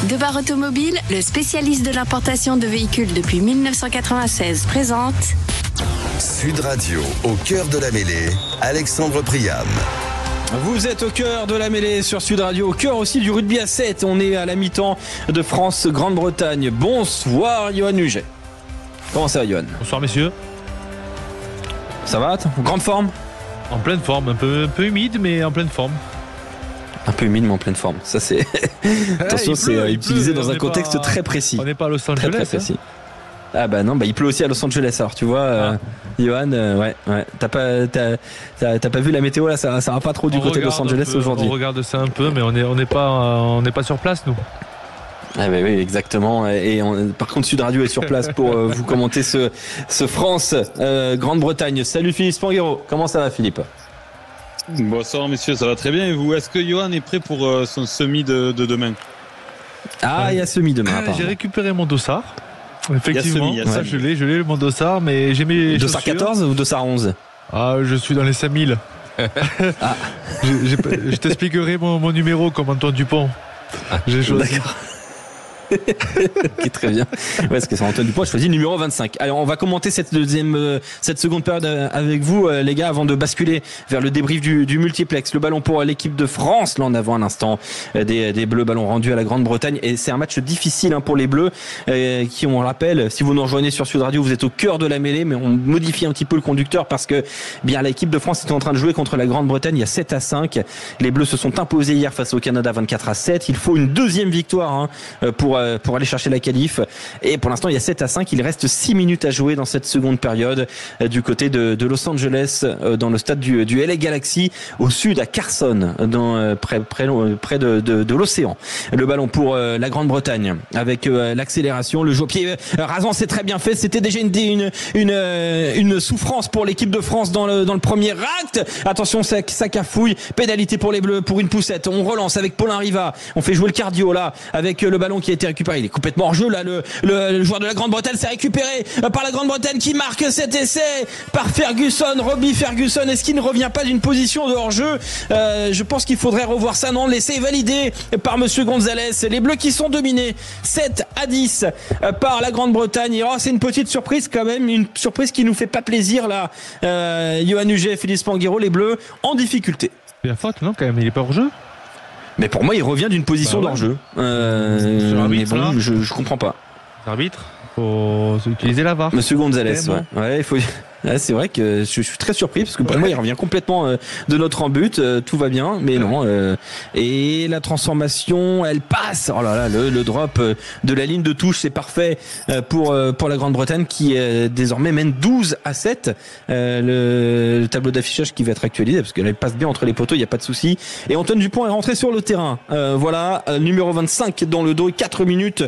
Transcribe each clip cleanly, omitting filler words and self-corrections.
Debar Automobile, le spécialiste de l'importation de véhicules depuis 1996, présente Sud Radio, au cœur de la mêlée, Alexandre Priam. Vous êtes au cœur de la mêlée sur Sud Radio, au cœur aussi du rugby à 7. On est à la mi-temps de France-Grande-Bretagne. Bonsoir Johan Huget. Comment ça va Johan ? Bonsoir messieurs. Ça va ? Grande forme ? En pleine forme, un peu humide mais en pleine forme. Un peu humide mais en pleine forme. Ça c'est attention, c'est utilisé dans un contexte très précis. On n'est pas à Los Angeles. Très précis. Ah bah non, il pleut aussi à Los Angeles. Alors tu vois, Johan, ouais. T'as pas vu la météo là, ça va pas trop du côté de Los Angeles aujourd'hui. On regarde ça un peu, mais on n'est pas sur place nous. Ah bah oui, exactement. Et par contre, Sud Radio est sur place pour vous commenter ce France Grande-Bretagne. Salut Philippe Spanghero. Comment ça va Philippe ? Bonsoir messieurs, ça va très bien. Et vous, est-ce que Johan est prêt pour son semi de demain ? Ah, il y a semi demain. J'ai récupéré mon dossard. Effectivement, il y a ça je l'ai mon dossard, mais j'ai mes dossard 14 ou dossard 11 ? Ah, je suis dans les 5000. Ah. Je t'expliquerai mon numéro comme Antoine Dupont. J'ai choisi. D'accord. Ok, très bien. Ouais, c'est Antoine Dupont a choisi le numéro 25. Alors, on va commenter cette seconde période avec vous, les gars, avant de basculer vers le débrief du multiplex. Le ballon pour l'équipe de France, là en avant un instant des Bleus, ballon rendu à la Grande-Bretagne. Et c'est un match difficile pour les Bleus, qui, on le rappelle, si vous nous rejoignez sur Sud Radio, vous êtes au cœur de la mêlée, mais on modifie un petit peu le conducteur parce que bien l'équipe de France était en train de jouer contre la Grande-Bretagne. Il y a 7-5. Les Bleus se sont imposés hier face au Canada 24-7. Il faut une deuxième victoire pour aller chercher la qualif. Et pour l'instant, il y a 7-5. Il reste 6 minutes à jouer dans cette seconde période du côté de Los Angeles, dans le stade du LA Galaxy, au sud, à Carson, près de l'océan. Le ballon pour la Grande-Bretagne, avec l'accélération, le jeu au pied rasant, c'est très bien fait. C'était déjà une souffrance pour l'équipe de France dans le premier acte. Attention, ça cafouille. Pénalité pour les Bleus, pour une poussette. On relance avec Paulin Riva. On fait jouer le cardio là, avec le ballon qui a été récupéré. Il est complètement hors jeu là, le joueur de la Grande-Bretagne s'est récupéré par la Grande-Bretagne qui marque cet essai par Ferguson, Robbie Ferguson. Est-ce qu'il ne revient pas d'une position de hors-jeu ? Je pense qu'il faudrait revoir ça. Non, l'essai validé par monsieur Gonzalez. Les Bleus qui sont dominés 7-10 par la Grande-Bretagne. Oh, c'est une petite surprise quand même, une surprise qui nous fait pas plaisir là. Johan Huget et Philippe Spanghero, les Bleus en difficulté. Il y a faute, non, quand même, il est pas hors-jeu ? Mais pour moi, il revient d'une position d'hors-jeu. Mais bon, je comprends pas. L'arbitre, faut utiliser la VAR. Monsieur Gonzalez, ouais, il faut. Ouais, c'est vrai que je suis très surpris parce que pour moi il revient complètement de notre en but, tout va bien, mais non. Et la transformation, elle passe. Oh là là, le drop de la ligne de touche, c'est parfait pour la Grande-Bretagne qui désormais mène 12-7. Le tableau d'affichage qui va être actualisé parce qu'elle passe bien entre les poteaux, il y a pas de souci. Et Antoine Dupont est rentré sur le terrain. Voilà, numéro 25 dans le dos, 4 minutes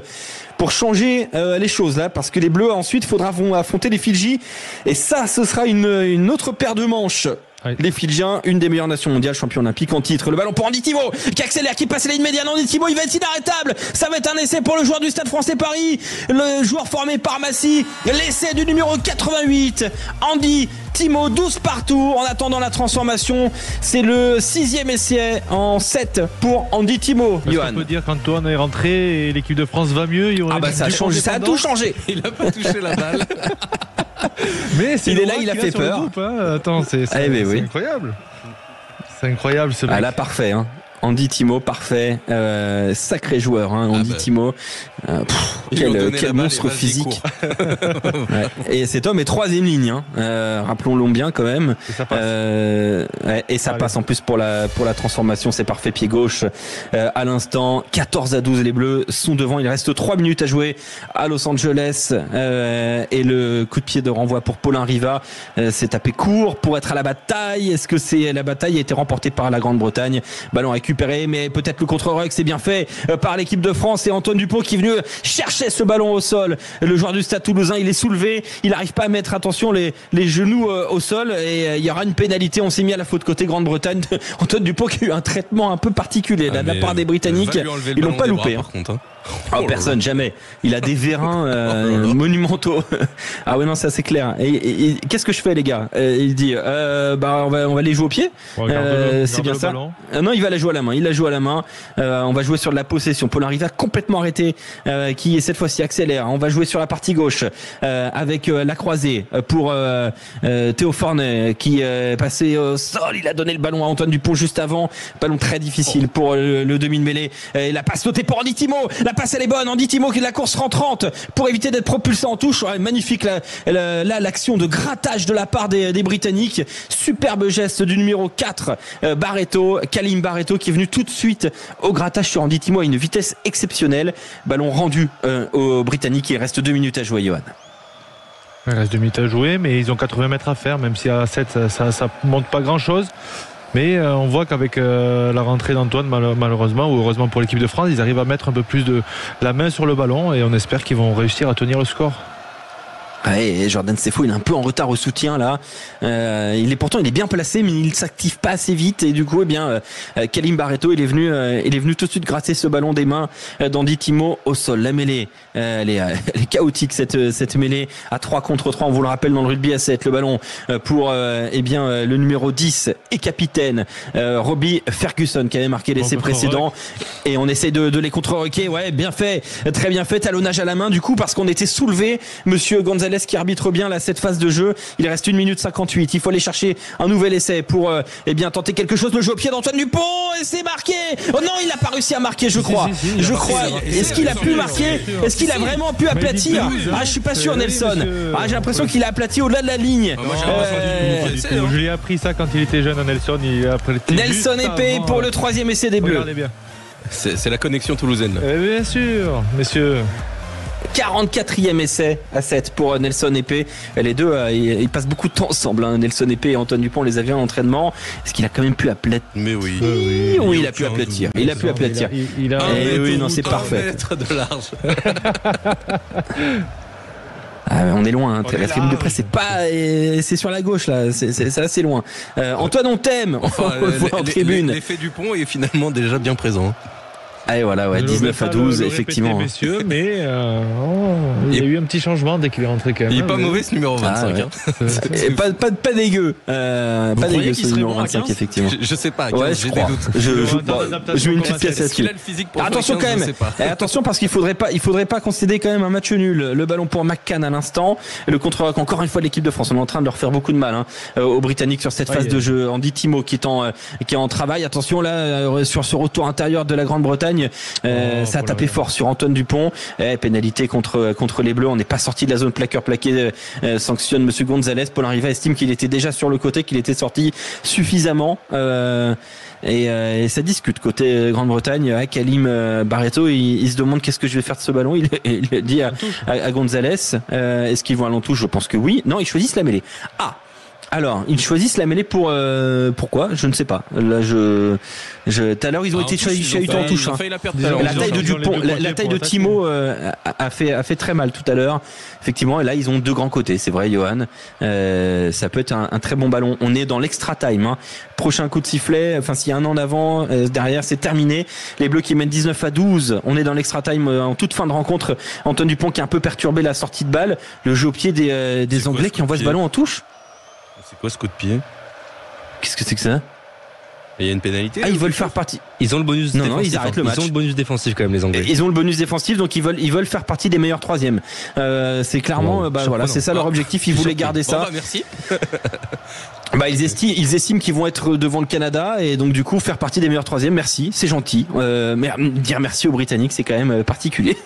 pour changer les choses là, parce que les Bleus ensuite vont affronter les Fidji, et ça ce sera une autre paire de manches. Oui. Les Fidjiens, une des meilleures nations mondiales, champion olympique en titre. Le ballon pour Andy Thibault qui accélère, qui passe la ligne médiane. Andy Thibault, il va être inarrêtable. Ça va être un essai pour le joueur du Stade Français Paris, le joueur formé par Massy. L'essai du numéro 88, Andy Thibault, 12 partout. En attendant la transformation, c'est le 6e essai en 7 pour Andy Thibault. On peut dire qu'Antoine est rentré et l'équipe de France va mieux. Ça a changé, ça a tout changé. Il n'a pas touché la balle. Mais il est là, il a fait peur. Groupe, hein. Attends, c'est incroyable. C'est incroyable ce mec. Ah là, parfait. Andy Thibault, parfait. Sacré joueur, Andy Thibault. Quel monstre physique. Ouais. Et cet homme est 3e ligne, rappelons-le bien quand même. Et ça passe en plus pour la transformation, c'est parfait, pied gauche à l'instant. 14-12, les Bleus sont devant, il reste 3 minutes à jouer à Los Angeles, et le coup de pied de renvoi pour Paulin Riva, c'est tapé court pour être à la bataille. Est-ce que la bataille a été remportée par la Grande-Bretagne? Ballon récupéré, mais peut-être le contre-ruck, c'est bien fait par l'équipe de France, et Antoine Dupont qui est venu chercher ce ballon au sol. Le joueur du Stade Toulousain, il est soulevé, il n'arrive pas à mettre, attention, les genoux au sol, et il y aura une pénalité. On s'est mis à la faute côté Grande-Bretagne. Antoine Dupont qui a eu un traitement un peu particulier de la part des Britanniques. Ils l'ont pas loupé. Par contre, personne, jamais. Il a des vérins monumentaux. Ah ouais, non, ça c'est clair. Et qu'est-ce que je fais, les gars? Il dit on va aller jouer au pied. C'est bien ça. Non, il va aller jouer la main. Il la joue à la main. On va jouer sur de la possession. Paul Riva complètement arrêté, qui cette fois-ci accélère. On va jouer sur la partie gauche avec la croisée pour Théo Fornet qui est passé au sol. Il a donné le ballon à Antoine Dupont juste avant. Ballon très difficile pour le demi de mêlée. Et la passe sautée pour Andy Timo. La passe elle est bonne. Andy Timo qui est de la course rentrante pour éviter d'être propulsé en touche. Ouais, magnifique l'action de grattage de la part des Britanniques. Superbe geste du numéro 4 Kalim Barreto qui est venu tout de suite au grattage sur Andy Timo à une vitesse exceptionnelle. Ballon rendu aux Britanniques. Il reste 2 minutes à jouer, Johan. Il reste 2 minutes à jouer, mais ils ont 80 mètres à faire, même si à 7 ça monte pas grand chose. Mais on voit qu'avec la rentrée d'Antoine, malheureusement ou heureusement pour l'équipe de France, ils arrivent à mettre un peu plus de la main sur le ballon et on espère qu'ils vont réussir à tenir le score. Ouais, Jordan Sefo, il est un peu en retard au soutien là. Il est bien placé, mais il s'active pas assez vite et du coup, Kalim Barreto, il est venu tout de suite gratter ce ballon des mains d'Andy Timo au sol. La mêlée, elle est chaotique cette mêlée à 3 contre 3. On vous le rappelle dans le rugby à 7, le ballon pour le numéro 10 et capitaine Robbie Ferguson qui avait marqué l'essai précédent et on essaie de les contre-roquer. Ouais, bien fait, très bien fait. Talonnage à la main du coup parce qu'on était soulevé. Monsieur Gonzalez qui arbitre bien là cette phase de jeu. Il reste 1 minute 58. Il faut aller chercher un nouvel essai pour tenter quelque chose. Le jeu au pied d'Antoine Dupont et c'est marqué. Oh non, il n'a pas réussi à marquer, je crois. Est-ce qu'il a pu marquer? Est-ce qu'il a vraiment pu aplatir? Je suis pas sûr, Nelson. J'ai l'impression qu'il a aplati au-delà de la ligne. Je lui ai appris ça quand il était jeune à Nelson. Nelson Épée pour le 3e essai des Bleus. C'est la connexion toulousaine. Bien sûr, messieurs. 44e essai à 7 pour Nelson Épée. Les deux, ils passent beaucoup de temps ensemble. Nelson Épée et Antoine Dupont les avaient en entraînement. Est-ce qu'il a quand même pu aplatir? Mais oui. Oui, il a pu aplatir. Il a pu aplatir. C'est parfait. Mètre de large. On est loin. La tribune de presse, c'est sur la gauche là. C'est assez loin. Antoine, on t'aime. En tribune. L'effet Dupont est finalement déjà bien présent. Et voilà, 19 à 12, effectivement. Messieurs, mais il y a eu un petit changement dès qu'il est rentré quand même. Il est pas mauvais ce numéro 25. Pas dégueu. Pas dégueu ce numéro 25, effectivement. Je sais pas. Je crois. Je mets une petite pièce là-dessus. Attention quand même. Attention parce qu'il faudrait pas concéder quand même un match nul. Le ballon pour McCann à l'instant. Le contre-rock encore une fois de l'équipe de France. On est en train de leur faire beaucoup de mal aux Britanniques sur cette phase de jeu. Andy Timo qui est en travail. Attention là sur ce retour intérieur de la Grande-Bretagne. Ça a tapé fort sur Antoine Dupont. Pénalité contre les Bleus. On n'est pas sorti de la zone plaqué. Sanctionne Monsieur Gonzalez. Paul Riva estime qu'il était déjà sur le côté, qu'il était sorti suffisamment. Et ça discute côté Grande-Bretagne. Kalim Barreto, il se demande qu'est-ce que je vais faire de ce ballon. Il dit à Gonzalez, est-ce qu'ils vont à l'entouche? Je pense que oui. Non, ils choisissent la mêlée. Alors, ils choisissent la mêlée pourquoi? Je ne sais pas. Là, tout à l'heure, ils ont été chahutés en touche. La taille de Dupont, la taille de Timo a fait très mal tout à l'heure. Effectivement, et là, ils ont 2 grands côtés. C'est vrai, Johan. Ça peut être un très bon ballon. On est dans l'extra time. Prochain coup de sifflet. Enfin, s'il y a un en avant, derrière, c'est terminé. Les Bleus qui mènent 19 à 12. On est dans l'extra time en toute fin de rencontre. Antoine Dupont qui a un peu perturbé la sortie de balle. Le jeu au pied des Anglais qui envoient ce ballon en touche. C'est quoi ce coup de pied? Qu'est-ce que c'est que ça? Il y a une pénalité. Ils veulent faire partie. Ils ont le bonus défensif. Non, ils arrêtent le match. Ils ont le bonus défensif quand même, les Anglais. Ils ont le bonus défensif, donc ils veulent faire partie des meilleurs 3e. C'est clairement, c'est ça leur objectif. Ils voulaient garder ça. Merci. Ils estiment qu'ils vont être devant le Canada et donc du coup faire partie des meilleurs 3e. Merci, c'est gentil. Mais dire merci aux Britanniques, c'est quand même particulier.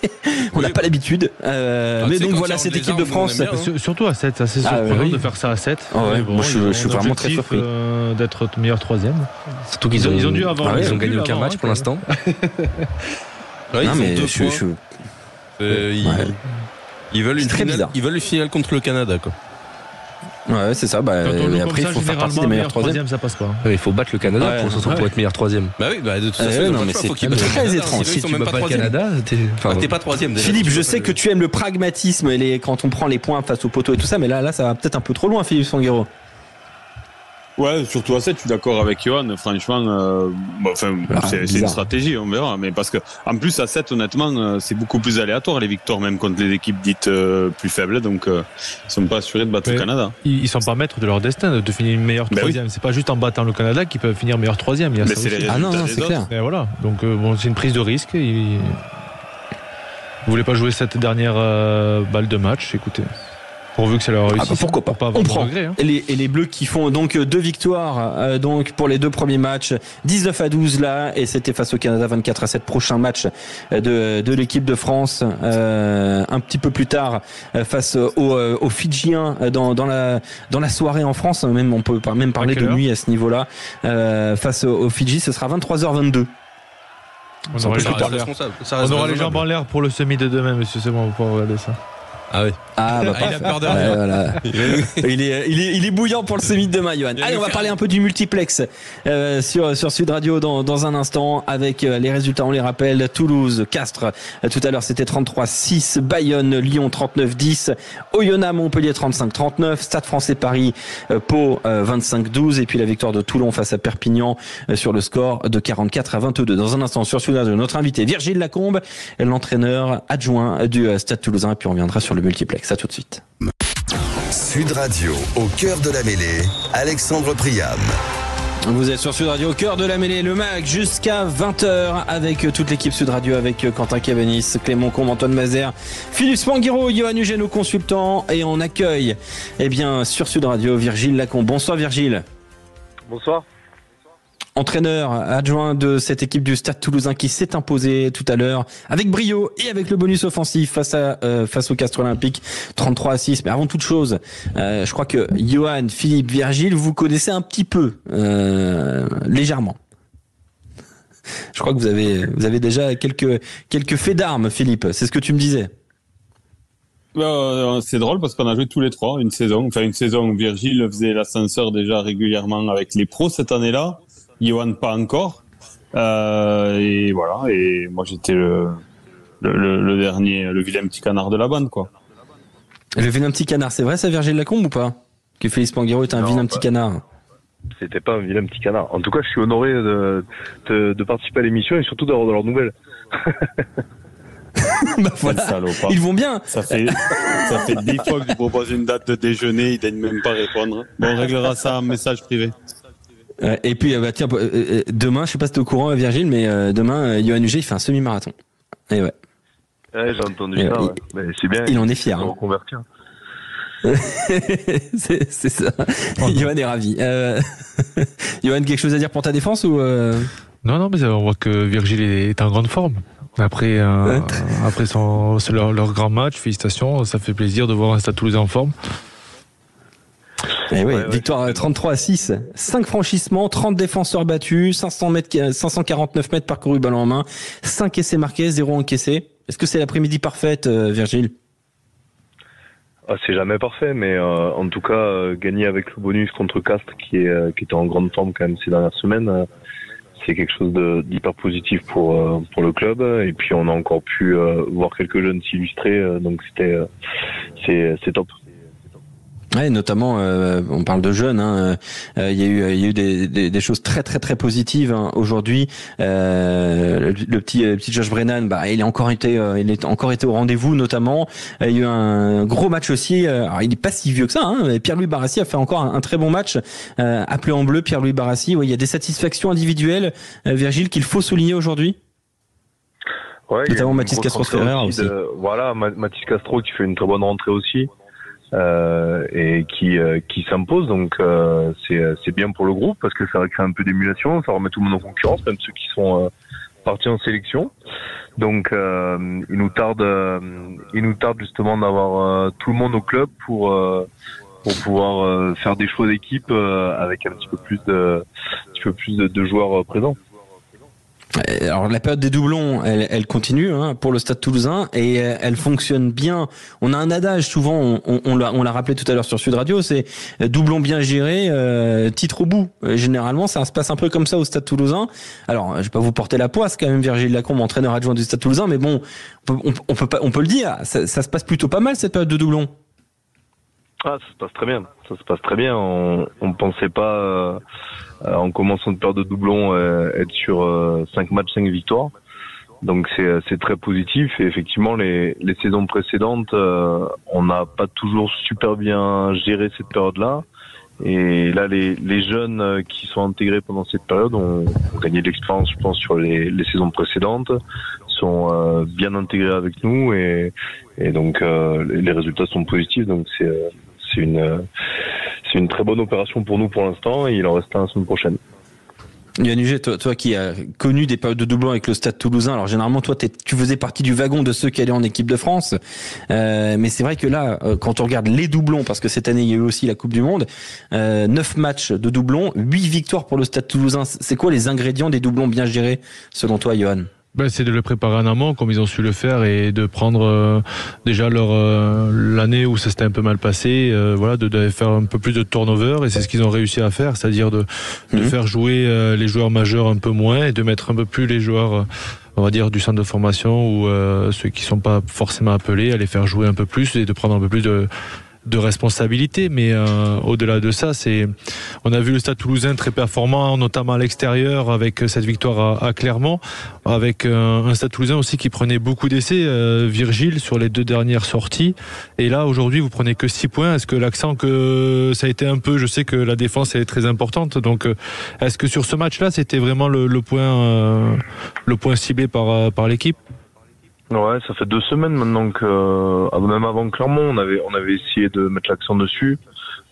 On n'a pas l'habitude. Mais donc voilà, cette équipe de France. Surtout à 7, c'est surprenant de faire ça à 7. Moi, je suis vraiment très surpris d'être meilleur 3e. Surtout qu'ils ont dû avoir. Ils ont gagné aucun match pour l'instant. Non mais ils veulent une finale contre le Canada, quoi. Ouais, c'est ça. Et après, il faut faire partie des meilleurs 3e. Ça passe pas. Il faut battre le Canada pour être meilleur 3e. Bah oui, de toute façon, non, mais c'est très étrange. Si tu bats pas le Canada, t'es pas 3e. Philippe, je sais que tu aimes le pragmatisme quand on prend les points face au poteau et tout ça, mais là, ça va peut-être un peu trop loin, Philippe Sanguero. Ouais, surtout à 7, je suis d'accord avec Johan. Franchement, c'est une stratégie, on verra. Mais parce que, en plus, à 7, honnêtement, c'est beaucoup plus aléatoire, les victoires, même contre les équipes dites plus faibles. Donc, ils sont pas assurés de battre le Canada. Ils sont pas maîtres de leur destin, de finir une meilleure troisième. Oui. C'est pas juste en battant le Canada qu'ils peuvent finir meilleur troisième. Il y a mais ça c'est aussi. les résultats c'est clair. Et voilà. Donc, c'est une prise de risque. Vous voulez pas jouer cette dernière balle de match, écoutez. Pourvu que ça leur réussisse. Pourquoi pas, on prend. Degrés, hein. Et les Bleus qui font donc 2 victoires donc pour les 2 premiers matchs, 19-12 là, et c'était face au Canada 24-7. Prochain match de l'équipe de France un petit peu plus tard face aux Fidjiens dans la soirée en France. Même on peut même parler de nuit à ce niveau-là. Face aux Fidji, ce sera 23h22. On aura les jambes en l'air pour le semi de demain, monsieur. C'est bon, vous pouvez regarder ça. Ah oui. Il a peur de rien. Voilà. il est bouillant pour le semi de demain, Johan. Allez, on va parler un peu du multiplex sur Sud Radio dans un instant avec les résultats. On les rappelle: Toulouse, Castres. Tout à l'heure, c'était 33-6. Bayonne, Lyon 39-10. Oyonnax, Montpellier 35-39. Stade Français Paris, Pau 25-12. Et puis la victoire de Toulon face à Perpignan sur le score de 44-22. Dans un instant sur Sud Radio, notre invité Virgile Lacombe, l'entraîneur adjoint du Stade Toulousain. Et puis on reviendra sur le multiplex. À tout de suite. Sud Radio, au cœur de la mêlée, Alexandre Priam. Vous êtes sur Sud Radio, au cœur de la mêlée, le MAC jusqu'à 20h avec toute l'équipe Sud Radio, avec Quentin Cavanis, Clément Combe, Antoine Mazer, Philippe Spanghero, Johan Huget, nos consultants, et on accueille, sur Sud Radio, Virgile Lacombe. Bonsoir Virgile. Bonsoir. Entraîneur adjoint de cette équipe du Stade Toulousain qui s'est imposé tout à l'heure avec brio et avec le bonus offensif face au Castres Olympique 33-6. Mais avant toute chose, je crois que Johan, Philippe, Virgile, vous connaissez un petit peu, légèrement. Je crois que vous avez déjà quelques faits d'armes, Philippe. C'est ce que tu me disais. C'est drôle parce qu'on a joué tous les trois une saison où Virgile faisait l'ascenseur déjà régulièrement avec les pros cette année-là. Johan pas encore, et voilà. Et moi j'étais le dernier, le vilain petit canard de la bande, quoi. Le vilain petit canard, c'est vrai ça, Virgile Lacombe, ou pas? Que Félix Spanghero est un vilain petit canard? C'était pas un vilain petit canard. En tout cas, je suis honoré de participer à l'émission et surtout d'avoir de leurs nouvelles. Bah voilà. Ils vont bien. Ça fait 10 fois que je propose une date de déjeuner, ils daignent même pas répondre. Bon, on réglera ça en message privé. Et puis tiens, demain, je sais pas si t'es au courant, Virgile, mais demain, Johan Huget, il fait un semi-marathon. Et ouais. Ouais, j'ai entendu ça. Ouais. Mais c'est bien. Il en est fier. Reconvertir. c'est ça. Johan est ravi. Johan, quelque chose à dire pour ta défense ou Non, mais on voit que Virgile est en grande forme. Après leur grand match, félicitations, ça fait plaisir de voir un Stade Toulousain en forme. Et oui, victoire 33-6, 5 franchissements, 30 défenseurs battus, 549 mètres parcourus ballon en main, 5 essais marqués, 0 encaissé. Est-ce que c'est l'après-midi parfaite, Virgile? C'est jamais parfait, mais en tout cas, gagner avec le bonus contre Castres, qui était en grande forme quand même ces dernières semaines, c'est quelque chose d'hyper positif pour le club. Et puis on a encore pu voir quelques jeunes s'illustrer, donc c'est top. Ouais, notamment, on parle de jeunes. Il y a eu des choses très très très positives aujourd'hui. Le petit Josh Brennan, il a encore été au rendez-vous, notamment. Il y a eu un gros match aussi. Alors il est pas si vieux que ça. Mais Pierre-Louis Barassi a fait encore un très bon match. Appelé en bleu, Pierre-Louis Barassi. Ouais, il y a des satisfactions individuelles, Virgile, qu'il faut souligner aujourd'hui. Ouais, notamment Mathis Castro-Ferrer aussi. Voilà, Mathis Castro qui fait une très bonne rentrée aussi. Et qui s'impose, donc c'est bien pour le groupe parce que ça crée un peu d'émulation, ça remet tout le monde en concurrence, même ceux qui sont partis en sélection. Donc il nous tarde justement d'avoir tout le monde au club pour pouvoir faire des choix d'équipe avec un petit peu plus de joueurs présents. Alors la période des doublons, elle continue pour le Stade Toulousain et elle fonctionne bien. On a un adage souvent, on l'a rappelé tout à l'heure sur Sud Radio, c'est doublon bien géré, titre au bout. Généralement, ça se passe un peu comme ça au Stade Toulousain. Alors, je vais pas vous porter la poisse quand même, Virgile Lacombe, entraîneur adjoint du Stade Toulousain, mais bon, on peut le dire, ça se passe plutôt pas mal cette période de doublon. Ah, ça se passe très bien. Ça se passe très bien. On pensait pas, en commençant de période de doublon, être sur 5 matchs, 5 victoires. Donc c'est très positif. Et effectivement, les saisons précédentes, on n'a pas toujours super bien géré cette période-là. Et là, les jeunes qui sont intégrés pendant cette période ont gagné de l'expérience, je pense, sur les saisons précédentes, sont bien intégrés avec nous et donc les résultats sont positifs. Donc c'est une très bonne opération pour nous pour l'instant et il en reste un la semaine prochaine. Yoann Huget, toi qui as connu des périodes de doublons avec le Stade Toulousain, alors généralement toi tu faisais partie du wagon de ceux qui allaient en équipe de France, mais c'est vrai que là, quand on regarde les doublons, parce que cette année il y a eu aussi la Coupe du Monde, 9 matchs de doublons, 8 victoires pour le Stade Toulousain. C'est quoi les ingrédients des doublons bien gérés selon toi, Yoann? C'est de le préparer en amont comme ils ont su le faire et de prendre déjà l'année où ça s'était un peu mal passé, de faire un peu plus de turnover et c'est ce qu'ils ont réussi à faire, c'est-à-dire de faire jouer les joueurs majeurs un peu moins et de mettre un peu plus les joueurs on va dire du centre de formation ou ceux qui sont pas forcément appelés à les faire jouer un peu plus et de prendre un peu plus de responsabilité, mais au-delà de ça, on a vu le Stade Toulousain très performant, notamment à l'extérieur avec cette victoire à Clermont, avec un Stade Toulousain aussi qui prenait beaucoup d'essais, Virgile sur les 2 dernières sorties, et là aujourd'hui vous prenez que 6 points. Est-ce que l'accent que ça a été un peu, je sais que la défense est très importante, donc est-ce que sur ce match-là c'était vraiment le point ciblé par l'équipe? Ouais, ça fait 2 semaines maintenant que, même avant Clermont, on avait essayé de mettre l'accent dessus,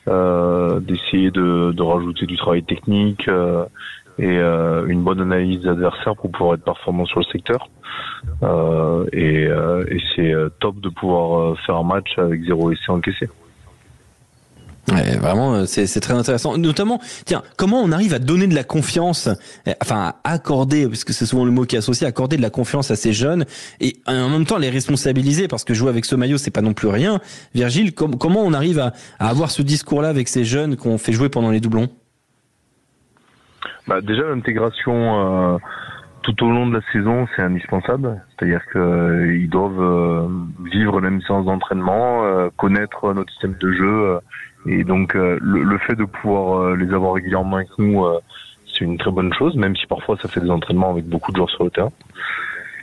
d'essayer de rajouter du travail technique et une bonne analyse d'adversaire pour pouvoir être performant sur le secteur. Et c'est top de pouvoir faire un match avec 0 essai encaissé. Ouais, vraiment, c'est très intéressant. Notamment, tiens, comment on arrive à donner de la confiance, à accorder, parce que c'est souvent le mot qui est associé, accorder de la confiance à ces jeunes et en même temps les responsabiliser, parce que jouer avec ce maillot, c'est pas non plus rien. Virgile, comment on arrive à avoir ce discours-là avec ces jeunes qu'on fait jouer pendant les doublons? Déjà, l'intégration tout au long de la saison, c'est indispensable. C'est-à-dire qu'ils doivent vivre la même séance d'entraînement, connaître notre système de jeu. Et donc le fait de pouvoir les avoir régulièrement avec nous, c'est une très bonne chose, même si parfois ça fait des entraînements avec beaucoup de joueurs sur le terrain.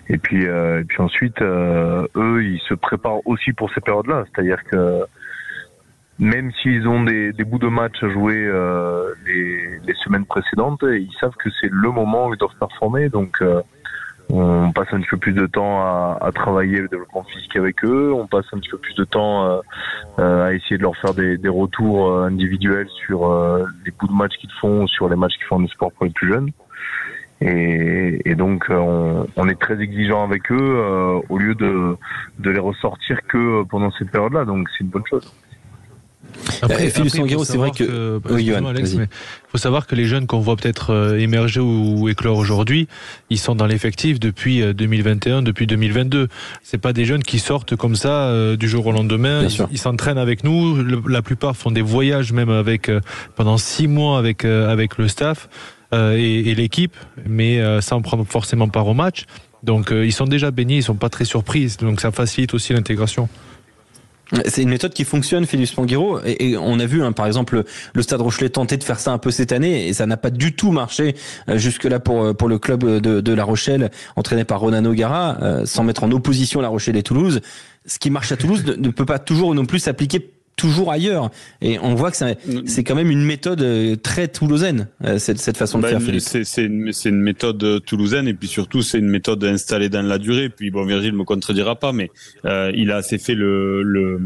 Et puis ensuite, eux, ils se préparent aussi pour ces périodes-là. C'est-à-dire que même s'ils ont des bouts de match à jouer les semaines précédentes, ils savent que c'est le moment où ils doivent performer. Donc on passe un petit peu plus de temps à travailler le développement physique avec eux, on passe un petit peu plus de temps à essayer de leur faire des retours individuels sur les bouts de match qu'ils font, sur les matchs qu'ils font en sport pour les plus jeunes. Et donc on est très exigeant avec eux au lieu de les ressortir que pendant cette période-là, donc c'est une bonne chose. Après, Philippe Sanguero, c'est vrai que Yoann, Alex, mais faut savoir que les jeunes qu'on voit peut-être émerger ou éclore aujourd'hui, ils sont dans l'effectif depuis 2021, depuis 2022. C'est pas des jeunes qui sortent comme ça du jour au lendemain. Ils s'entraînent avec nous. La plupart font des voyages même avec pendant 6 mois avec le staff et l'équipe, mais sans prendre forcément part au match. Donc ils sont déjà baignés, ils sont pas très surpris. Donc ça facilite aussi l'intégration. C'est une méthode qui fonctionne, Philippe Sanguero, et on a vu par exemple le Stade Rochelais tenter de faire ça un peu cette année et ça n'a pas du tout marché jusque-là pour le club de La Rochelle entraîné par Ronan O'Gara, sans mettre en opposition La Rochelle et Toulouse. Ce qui marche à Toulouse ne peut pas toujours non plus s'appliquer toujours ailleurs, et on voit que c'est quand même une méthode très toulousaine, cette façon de faire, Philippe. C'est une méthode toulousaine, et puis surtout c'est une méthode installée dans la durée. Puis bon, Virgile me contredira pas, mais il a assez fait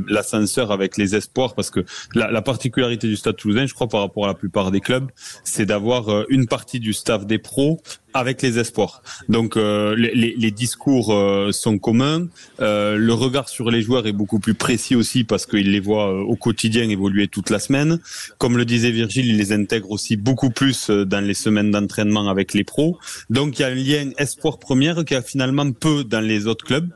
l'ascenseur avec les espoirs, parce que la particularité du Stade Toulousain, je crois, par rapport à la plupart des clubs, c'est d'avoir une partie du staff des pros avec les espoirs. Donc les discours sont communs, le regard sur les joueurs est beaucoup plus précis aussi, parce qu'il les voit au quotidien évoluer toute la semaine. Comme le disait Virgile, il les intègre aussi beaucoup plus dans les semaines d'entraînement avec les pros. Donc il y a un lien espoir première qu'il y a finalement peu dans les autres clubs,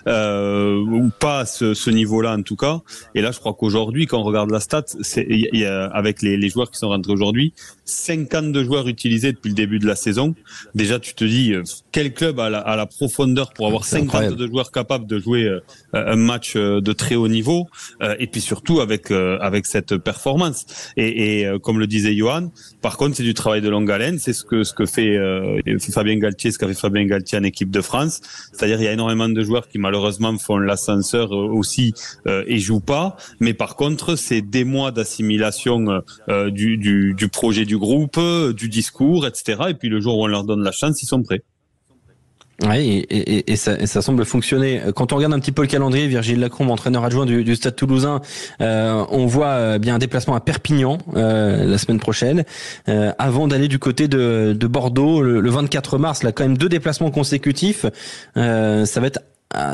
ou pas à ce niveau-là en tout cas. Et là, je crois qu'aujourd'hui, quand on regarde la stat, avec les joueurs qui sont rentrés aujourd'hui, 52 joueurs utilisés depuis le début de la saison. Déjà, tu te dis quel club a la profondeur pour avoir 52 joueurs capables de jouer un match de très haut niveau, et puis surtout avec cette performance. Et comme le disait Johan, par contre, c'est du travail de longue haleine. C'est ce que fait Fabien Galtier, ce qu'a fait Fabien Galtier en équipe de France. C'est-à-dire, il y a énormément de joueurs qui malheureusement font l'ascenseur aussi et jouent pas. Mais par contre, c'est des mois d'assimilation du projet du groupe, du discours, etc. Et puis le jour où on leur donne la chance, ils sont prêts. Oui, et ça semble fonctionner. Quand on regarde un petit peu le calendrier, Virgile Lacombe, entraîneur adjoint du Stade Toulousain, on voit bien un déplacement à Perpignan la semaine prochaine, avant d'aller du côté de Bordeaux le 24 mars. Là, quand même 2 déplacements consécutifs. Ça va être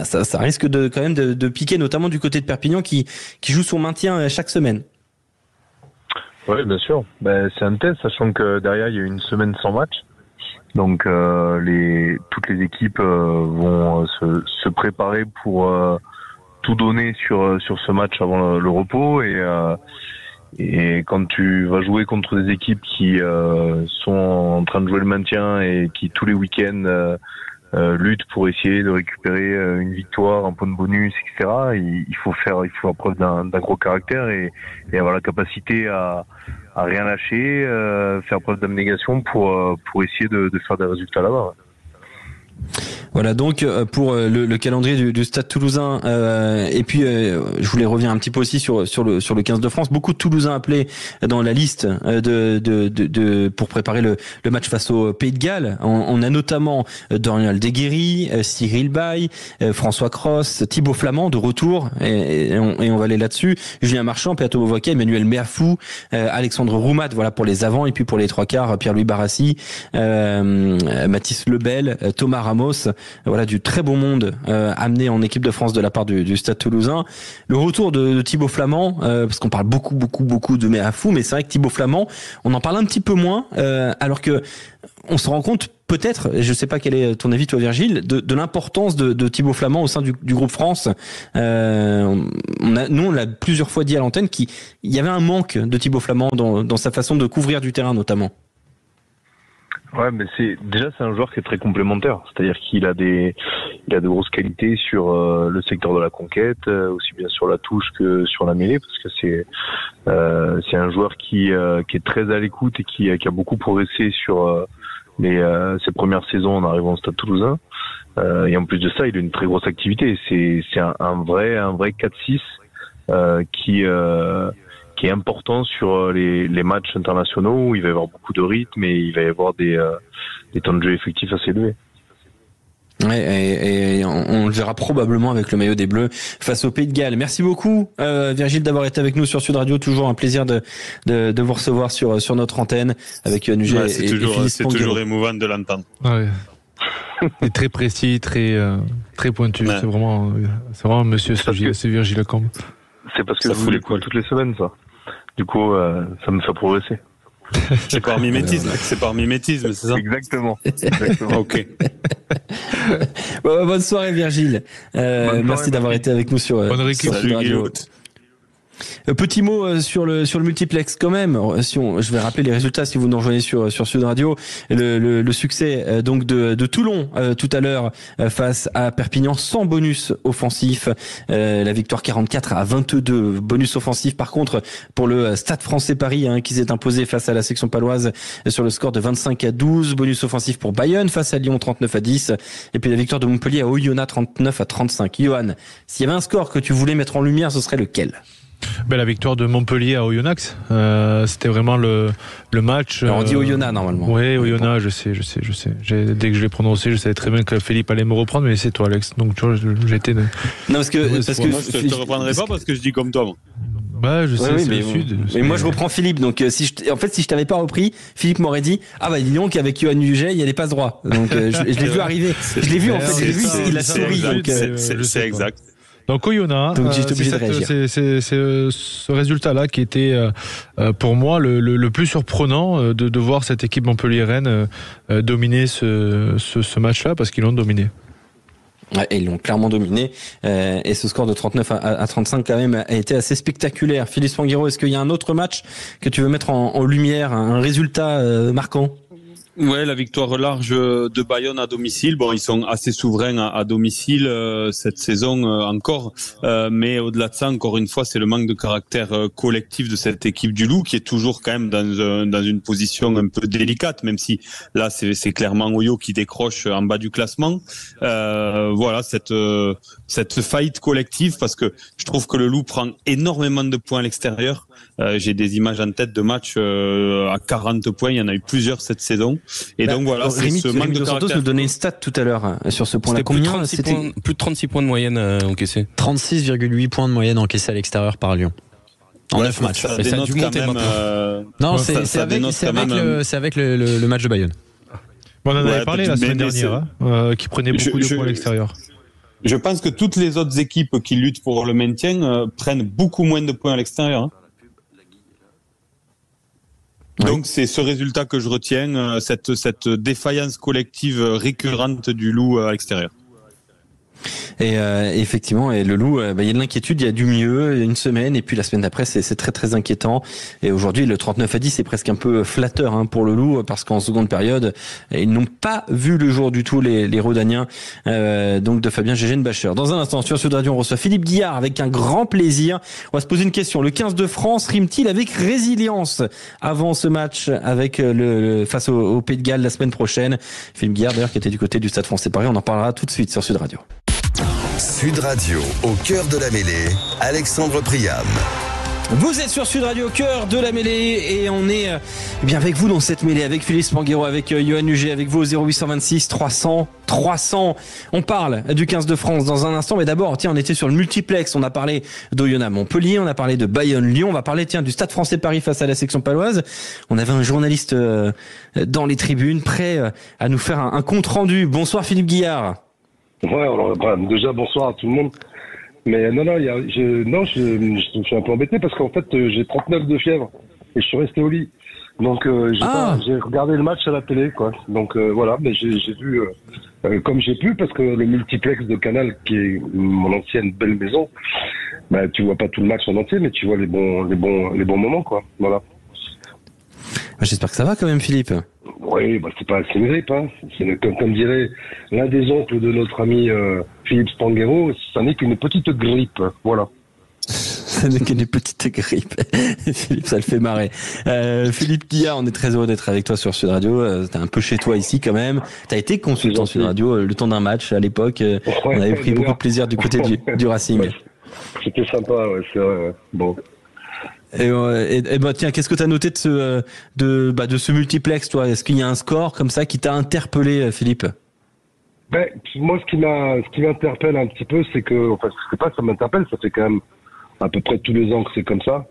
ça risque quand même de piquer, notamment du côté de Perpignan qui joue son maintien chaque semaine. Oui, bien sûr. C'est un test, sachant que derrière il y a une semaine sans match. Donc toutes les équipes vont se préparer pour tout donner sur ce match avant le repos, et quand tu vas jouer contre des équipes qui sont en train de jouer le maintien et qui tous les week-ends luttent pour essayer de récupérer une victoire, un point de bonus, etc. Il faut avoir preuve d'un gros caractère et avoir la capacité à rien lâcher, faire preuve d'abnégation pour essayer de faire des résultats là-bas. Voilà donc pour le calendrier du Stade Toulousain, et puis je voulais revenir un petit peu aussi sur le 15 de France. Beaucoup de Toulousains appelés dans la liste pour préparer le match face au Pays de Galles. On a notamment Dorian Aldeguerri, Cyril Bay, François Cros, Thibaut Flamand de retour, et on va aller là-dessus. Julien Marchand, Peato Bovoka, Emmanuel Meafou, Alexandre Roumat, voilà pour les avants, et puis pour les 3 quarts, Pierre-Louis Barassi, Mathis Lebel, Thomas Ramos. Voilà du très beau monde amené en équipe de France de la part du Stade Toulousain. Le retour de Thibaut Flamand, parce qu'on parle beaucoup de Meafou, mais c'est vrai que Thibaut Flamand, on en parle un petit peu moins, alors que on se rend compte peut-être, je sais pas quel est ton avis toi Virgile, de l'importance de Thibaut Flamand au sein du groupe France. On l'a plusieurs fois dit à l'antenne qu'il y avait un manque de Thibaut Flamand dans sa façon de couvrir du terrain notamment. Ouais, mais c'est un joueur qui est très complémentaire. C'est-à-dire qu'il a de grosses qualités sur le secteur de la conquête, aussi bien sur la touche que sur la mêlée, parce que c'est un joueur qui est très à l'écoute et qui a beaucoup progressé sur ses premières saisons en arrivant au Stade Toulousain. Et en plus de ça, il a une très grosse activité. C'est un vrai 4-6 qui est important sur les matchs internationaux où il va y avoir beaucoup de rythme et il va y avoir des temps de jeu effectifs assez élevés. Ouais, et on le verra probablement avec le maillot des Bleus face au Pays de Galles. Merci beaucoup Virgile d'avoir été avec nous sur Sud Radio. Toujours un plaisir de vous recevoir sur notre antenne avec Yohan Uget et Philippe. C'est toujours émouvant de l'entendre. Ouais. Et très précis, très pointu. Ouais. C'est vraiment monsieur c'est Virgile Lacombe. C'est parce que je vous l'écoute toutes les semaines, ça. Du coup, ça me fait progresser. C'est par mimétisme, c'est ça? Exactement. Ok. Bonne soirée Virgile. Merci d'avoir été avec nous sur Sud Radio. Petit mot sur le multiplex quand même. Je vais rappeler les résultats si vous nous rejoignez sur Sud Radio. Le succès donc de Toulon tout à l'heure face à Perpignan sans bonus offensif. La victoire 44-22, bonus offensif par contre pour le Stade Français Paris qui s'est imposé face à la section paloise sur le score de 25-12. Bonus offensif pour Bayonne face à Lyon 39-10. Et puis la victoire de Montpellier à Oyonnax 39-35. Johan, s'il y avait un score que tu voulais mettre en lumière, ce serait lequel? La victoire de Montpellier à Oyonnax, c'était vraiment le match. Alors on dit Oyonnax normalement. Oui, Oyonnax, je sais. Dès que je l'ai prononcé, je savais très bien que Philippe allait me reprendre, mais c'est toi, Alex. Donc tu vois, j'étais. Non, parce que moi, je te reprendrai pas parce que je dis comme toi. Je sais, c'est le Sud. Mais moi, je reprends Philippe. Donc, si je t'avais pas repris, Philippe m'aurait dit, dis donc, avec Yohan Uget, il y a des passes droits. Donc, je l'ai vu arriver. Je l'ai vu, en fait. Il a souri. C'est exact. Donc Oyonnax, c'est ce résultat-là qui était pour moi le plus surprenant de voir cette équipe montpelliéraine dominer ce match-là parce qu'ils l'ont dominé. Ouais, et ils l'ont clairement dominé. Et ce score de 39 à 35 quand même a été assez spectaculaire. Philippe Spanghero, est-ce qu'il y a un autre match que tu veux mettre en lumière, un résultat marquant? Ouais, la victoire large de Bayonne à domicile. Bon, ils sont assez souverains à domicile cette saison encore, mais au-delà de ça, encore une fois, c'est le manque de caractère collectif de cette équipe du Loup qui est toujours quand même dans une position un peu délicate, même si là c'est clairement Oyo qui décroche en bas du classement. Voilà cette faillite collective, parce que je trouve que le Loup prend énormément de points à l'extérieur. J'ai des images en tête de matchs à 40 points, il y en a eu plusieurs cette saison. Et donc voilà, c'est ce manque de caractère. nous donnait une stat tout à l'heure sur ce point-là. Combien c'était plus de 36 points de moyenne encaissés. 36,8 points de moyenne encaissés à l'extérieur par Lyon. En 9 matchs. Ça dénote quand même, non, c'est avec le match de Bayonne. On en avait parlé la semaine dernière, qui prenait beaucoup de points à l'extérieur. Je pense que toutes les autres équipes qui luttent pour le maintien prennent beaucoup moins de points à l'extérieur. Hein. Donc c'est ce résultat que je retiens, cette défaillance collective récurrente du Loup à l'extérieur. Et effectivement, et le Loup, il y a de l'inquiétude, il y a du mieux une semaine, et puis la semaine d'après c'est très très inquiétant. Et aujourd'hui le 39-10 c'est presque un peu flatteur pour le Loup, parce qu'en seconde période ils n'ont pas vu le jour du tout les Rodaniens, donc de Fabien Gégène-Bacher. Dans un instant sur Sud Radio on reçoit Philippe Guillard avec un grand plaisir. On va se poser une question: le 15 de France rime-t-il avec résilience avant ce match avec face au Pays de Galles la semaine prochaine? Philippe Guillard d'ailleurs qui était du côté du Stade Français Paris, on en parlera tout de suite sur Sud Radio. Sud Radio, au cœur de la mêlée, Alexandre Priam. Vous êtes sur Sud Radio, au cœur de la mêlée, et on est bien avec vous dans cette mêlée, avec Philippe Spanghero, avec Johan Huget, avec vous au 0826 300. On parle du 15 de France dans un instant, mais d'abord, on était sur le multiplex, on a parlé d'Oyonnax Montpellier, on a parlé de Bayonne-Lyon, on va parler du Stade Français Paris face à la section paloise. On avait un journaliste dans les tribunes, prêt à nous faire un compte rendu. Bonsoir Philippe Guillard. Ouais, alors déjà bonsoir à tout le monde. Mais non, je suis un peu embêté parce qu'en fait j'ai 39 de fièvre et je suis resté au lit. Donc j'ai regardé le match à la télé, quoi. Donc voilà, mais j'ai vu comme j'ai pu, parce que le multiplex de Canal, qui est mon ancienne belle maison, bah tu vois pas tout le match en entier, mais tu vois les bons moments, quoi. Voilà. J'espère que ça va quand même, Philippe. Oui, c'est pas une grippe, hein. C'est comme dirait l'un des oncles de notre ami Philippe Spanghero, ça n'est qu'une petite grippe, voilà. Ça n'est qu'une petite grippe. Philippe, ça le fait marrer. Philippe Guillard, on est très heureux d'être avec toi sur Sud Radio. T'es un peu chez toi ici quand même. T'as été consultant Sud Radio le temps d'un match à l'époque. On avait pris beaucoup de plaisir du côté du Racing. Ouais, c'était sympa, ouais, c'est vrai. Ouais. Bon. Et tiens, qu'est-ce que tu as noté de ce multiplex, toi? Est-ce qu'il y a un score comme ça qui t'a interpellé, Philippe? Moi, ce qui m'interpelle un petit peu, c'est que, enfin, je sais pas, ça m'interpelle, ça fait quand même à peu près tous les ans que c'est comme ça.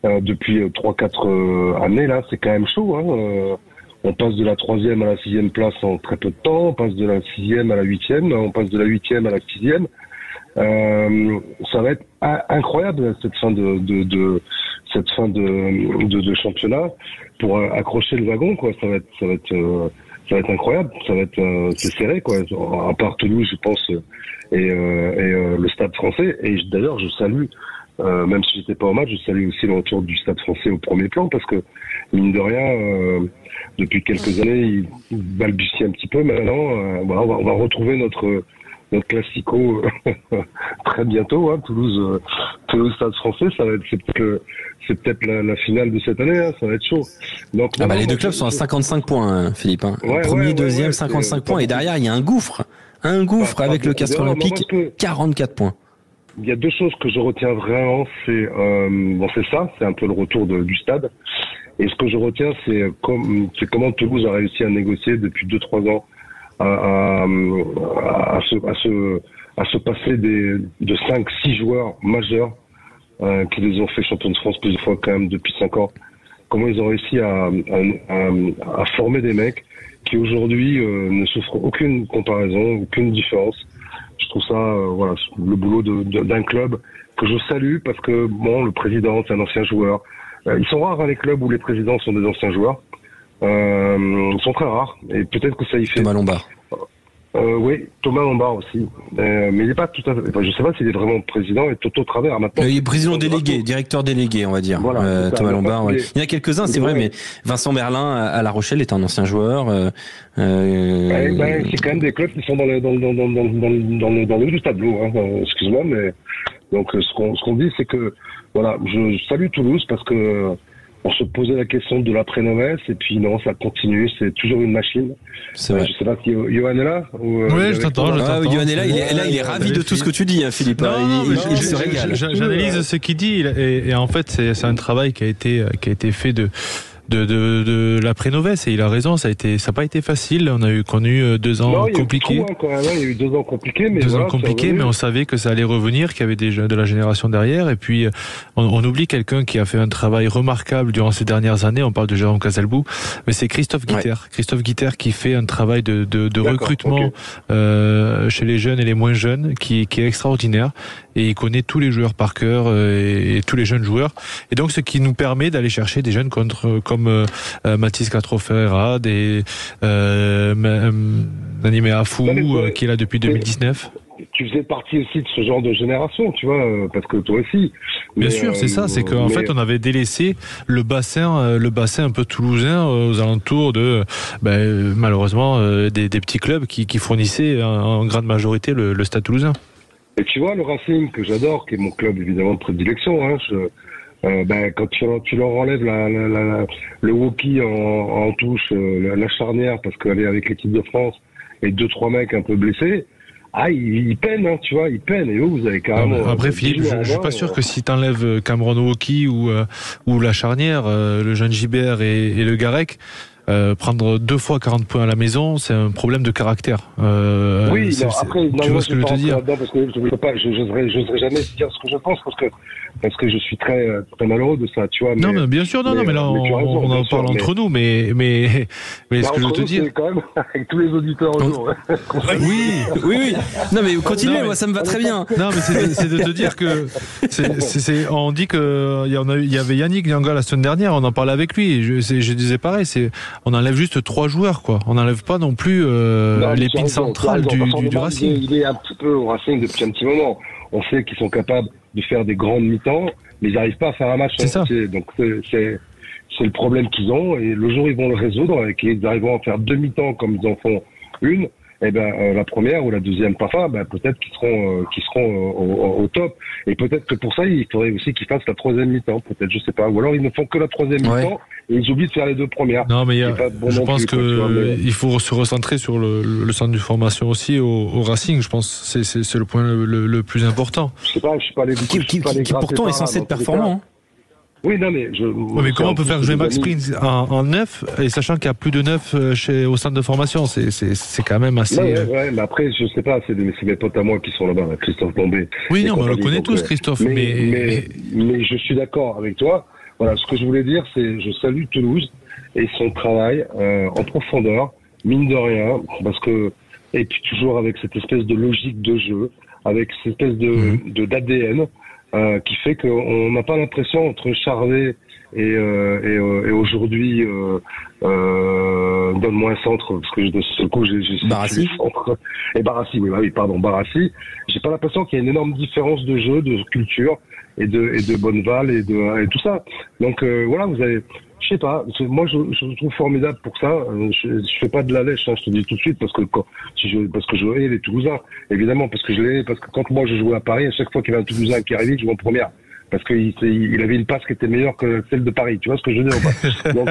Depuis 3-4 années, là, c'est quand même chaud, hein. On passe de la 3e à la 6e place en très peu de temps, on passe de la 6e à la 8e, on passe de la 8e à la 6e. Ça va être incroyable cette fin de championnat pour accrocher le wagon, quoi. Ça va être incroyable, c'est serré, quoi. À part Toulouse, je pense, et le Stade Français. Et d'ailleurs, je salue, même si j'étais pas au match, je salue aussi le retour du Stade Français au premier plan, parce que mine de rien, depuis quelques années, il balbutie un petit peu. Maintenant, voilà, on va retrouver notre classico très bientôt, hein, Toulouse Stade Français, c'est peut-être la finale de cette année, hein, ça va être chaud. Donc les deux clubs sont à 55 points, Philippe. Hein. Premier, deuxième, 55 points, et derrière il y a un gouffre avec le Castres Olympique, 44 points. Il y a deux choses que je retiens vraiment, c'est ça, c'est un peu le retour du stade. Et ce que je retiens, c'est comment Toulouse a réussi à négocier depuis 2-3 ans à se passer de 5-6 joueurs majeurs qui les ont fait champions de France plusieurs fois quand même depuis 5 ans. Comment ils ont réussi à former des mecs qui aujourd'hui ne souffrent aucune comparaison, aucune différence. Je trouve ça voilà, le boulot d'un club que je salue, parce que bon, le président c'est un ancien joueur. Ils sont rares, hein, les clubs où les présidents sont des anciens joueurs. Ils sont très rares, et peut-être que ça y fait. Thomas Lombard. Oui, Thomas Lombard aussi. Mais il n'est pas tout à fait. Enfin, je ne sais pas s'il est vraiment président et Toto Travers maintenant. Il est président délégué, directeur délégué, on va dire. Voilà, Thomas Lombard. Ouais. Il y en a quelques-uns, c'est vrai, mais Vincent Merlin à La Rochelle est un ancien joueur. C'est quand même des clubs qui sont dans le haut du tableau. Hein. Excuse-moi, mais donc ce qu'on dit, c'est que voilà, je salue Toulouse parce que on se posait la question de l'après-Novès et puis non, ça continue, c'est toujours une machine. C'est vrai. Je sais pas si Johan est là. Oui, je t'entends. Johan est là, il est ravi de tout ce que tu dis, hein, Philippe. Il se régale. J'analyse ce qu'il dit et en fait c'est un travail qui a été fait de l'après-Novès et il a raison, ça n'a pas été facile. On a connu 2 ans compliqués. Il y a eu 2 ans compliqués, mais 2 ans compliqués, mais on savait que ça allait revenir, qu'il y avait des jeunes de la génération derrière. Et puis on oublie quelqu'un qui a fait un travail remarquable durant ces dernières années. On parle de Jérôme Casalbou, mais c'est Christophe Guiter. Ouais. Christophe Guiter qui fait un travail de recrutement chez les jeunes et les moins jeunes qui est extraordinaire. Et il connaît tous les joueurs par cœur et tous les jeunes joueurs. Et donc, ce qui nous permet d'aller chercher des jeunes comme Mathis Catrofera, des Nanimé Afou, qui est là depuis 2019. Tu faisais partie aussi de ce genre de génération, tu vois, parce que toi aussi. Bien sûr, c'est ça, c'est qu'en fait, on avait délaissé le bassin un peu toulousain aux alentours de, malheureusement, des petits clubs qui fournissaient en grande majorité le Stade Toulousain. Et tu vois, le Racing, que j'adore, qui est mon club évidemment de prédilection, hein, quand tu leur enlèves le walkie en touche, la charnière, parce qu'elle est avec l'équipe de France, et 2-3 mecs un peu blessés, ils peinent, hein, tu vois, ils peinent. Et vous avez carrément. Après, Philippe, je suis pas sûr que si t'enlèves Cameron Walkie ou la charnière, le jeune Gibert et le Garec, prendre 2 fois 40 points à la maison, c'est un problème de caractère. Oui, après, tu vois ce que je veux te dire. Parce que j'oserais jamais dire ce que je pense parce que je suis très malheureux de ça, tu vois. Non, mais bien sûr, mais là, on en parle entre nous, mais ce que je veux te dire. C'est quand même avec tous les auditeurs autour. Oui. Non, mais continuez, moi, ça me va très bien. Non, mais c'est de te dire que on dit que il y avait Yannick Nyanga la semaine dernière, on en parlait avec lui, je disais pareil, on enlève juste 3 joueurs, quoi. On n'enlève pas non plus l'épine centrale du Racing. Il est un petit peu au Racing depuis un petit moment. On sait qu'ils sont capables de faire des grandes mi-temps, mais ils n'arrivent pas à faire un match entier. Donc c'est le problème qu'ils ont. Et le jour où ils vont le résoudre, et qu'ils arriveront à faire 2 mi-temps comme ils en font une, la première ou la deuxième peut-être qu'ils seront au top. Et peut-être que pour ça, il faudrait aussi qu'ils fassent la 3e mi-temps, peut-être, je sais pas. Ou alors ils ne font que la 3e mi-temps et ils oublient de faire les 2 premières. Non, mais je pense il faut se recentrer sur le centre de formation aussi au Racing. Je pense que c'est le point le plus important. Je sais pas les qui pourtant est censé être performant. Oui, non, mais mais comment on peut faire jouer Max Prince en 9 et sachant qu'il y a plus de 9 au centre de formation, c'est quand même assez. Ouais, mais après, je sais pas, c'est mes potes à moi qui sont là-bas, Christophe Bombay. Oui, non, mais on le connaît tous, Christophe. Mais je suis d'accord avec toi. Voilà, ce que je voulais dire, c'est je salue Toulouse et son travail en profondeur, mine de rien, parce que et puis toujours avec cette espèce de logique de jeu, avec cette espèce d'ADN. Qui fait qu'on n'a pas l'impression entre Charvet et aujourd'hui donne-moi un centre parce que de ce coup j'ai Barassi et Barassi Barassi, j'ai pas l'impression qu'il y a une énorme différence de jeu, de culture et de Bonneval et tout ça. Donc voilà, vous avez, je sais pas, moi je trouve formidable pour ça. Je fais pas de la lèche, hein, je te dis tout de suite parce que je hais les Toulousains, évidemment, parce que quand moi je jouais à Paris, à chaque fois qu'il y avait un Toulousain qui arrivait, je jouais en première. Parce qu'il avait une passe qui était meilleure que celle de Paris. Tu vois ce que je veux dire ou pas? Donc,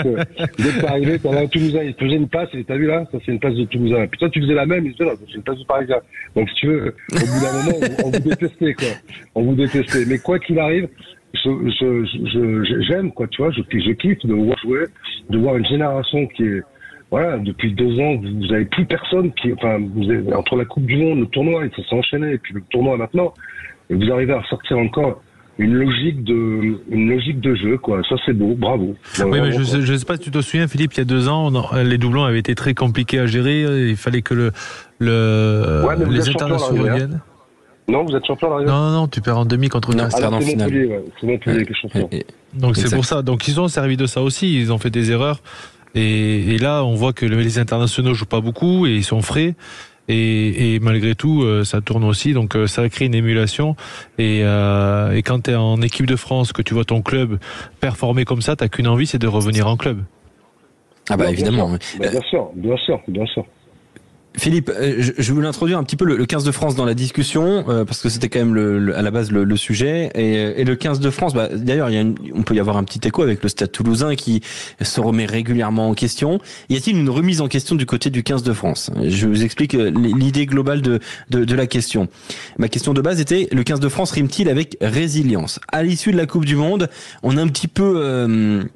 dès que t'es arrivé, t'avais un Toulousain, il faisait une passe, et t'as vu là? Ça, c'est une passe de Toulousain. Puis toi, tu faisais la même, il disait, non, c'est une passe de Parisien. Donc, si tu veux, au bout d'un moment, on vous détestait, quoi. On vous détestait. Mais quoi qu'il arrive, j'aime, quoi, tu vois, je kiffe de voir jouer, de voir une génération qui est, voilà, depuis 2 ans, vous avez plus personne entre la Coupe du Monde, le tournoi, ça s'est enchaîné, et puis le tournoi maintenant, et vous arrivez à ressortir encore une logique de jeu, quoi. Ça, c'est beau, bravo. Oui, mais je sais pas si tu te souviens, Philippe, il y a 2 ans, les doublons avaient été très compliqués à gérer. Il fallait que les internationaux reviennent. Non, vous êtes champion d'arrivée. Non, tu perds en demi contre Nice. en finale. C'est Montpellier qui est champion. Donc c'est pour ça. Donc ils ont servi de ça aussi. Ils ont fait des erreurs. Et là, on voit que les internationaux jouent pas beaucoup et ils sont frais. Et malgré tout, ça tourne aussi, donc ça crée une émulation. Et quand tu es en équipe de France, que tu vois ton club performer comme ça, t'as qu'une envie, c'est de revenir en club. Ah bah évidemment. Bien sûr. Philippe, je voulais introduire un petit peu le 15 de France dans la discussion, parce que c'était quand même à la base le sujet. Et le 15 de France, d'ailleurs, on peut y avoir un petit écho avec le Stade Toulousain qui se remet régulièrement en question. Y a-t-il une remise en question du côté du 15 de France? Je vous explique l'idée globale de la question. Ma question de base était, le 15 de France rime-t-il avec résilience? À l'issue de la Coupe du Monde, on a un petit peu...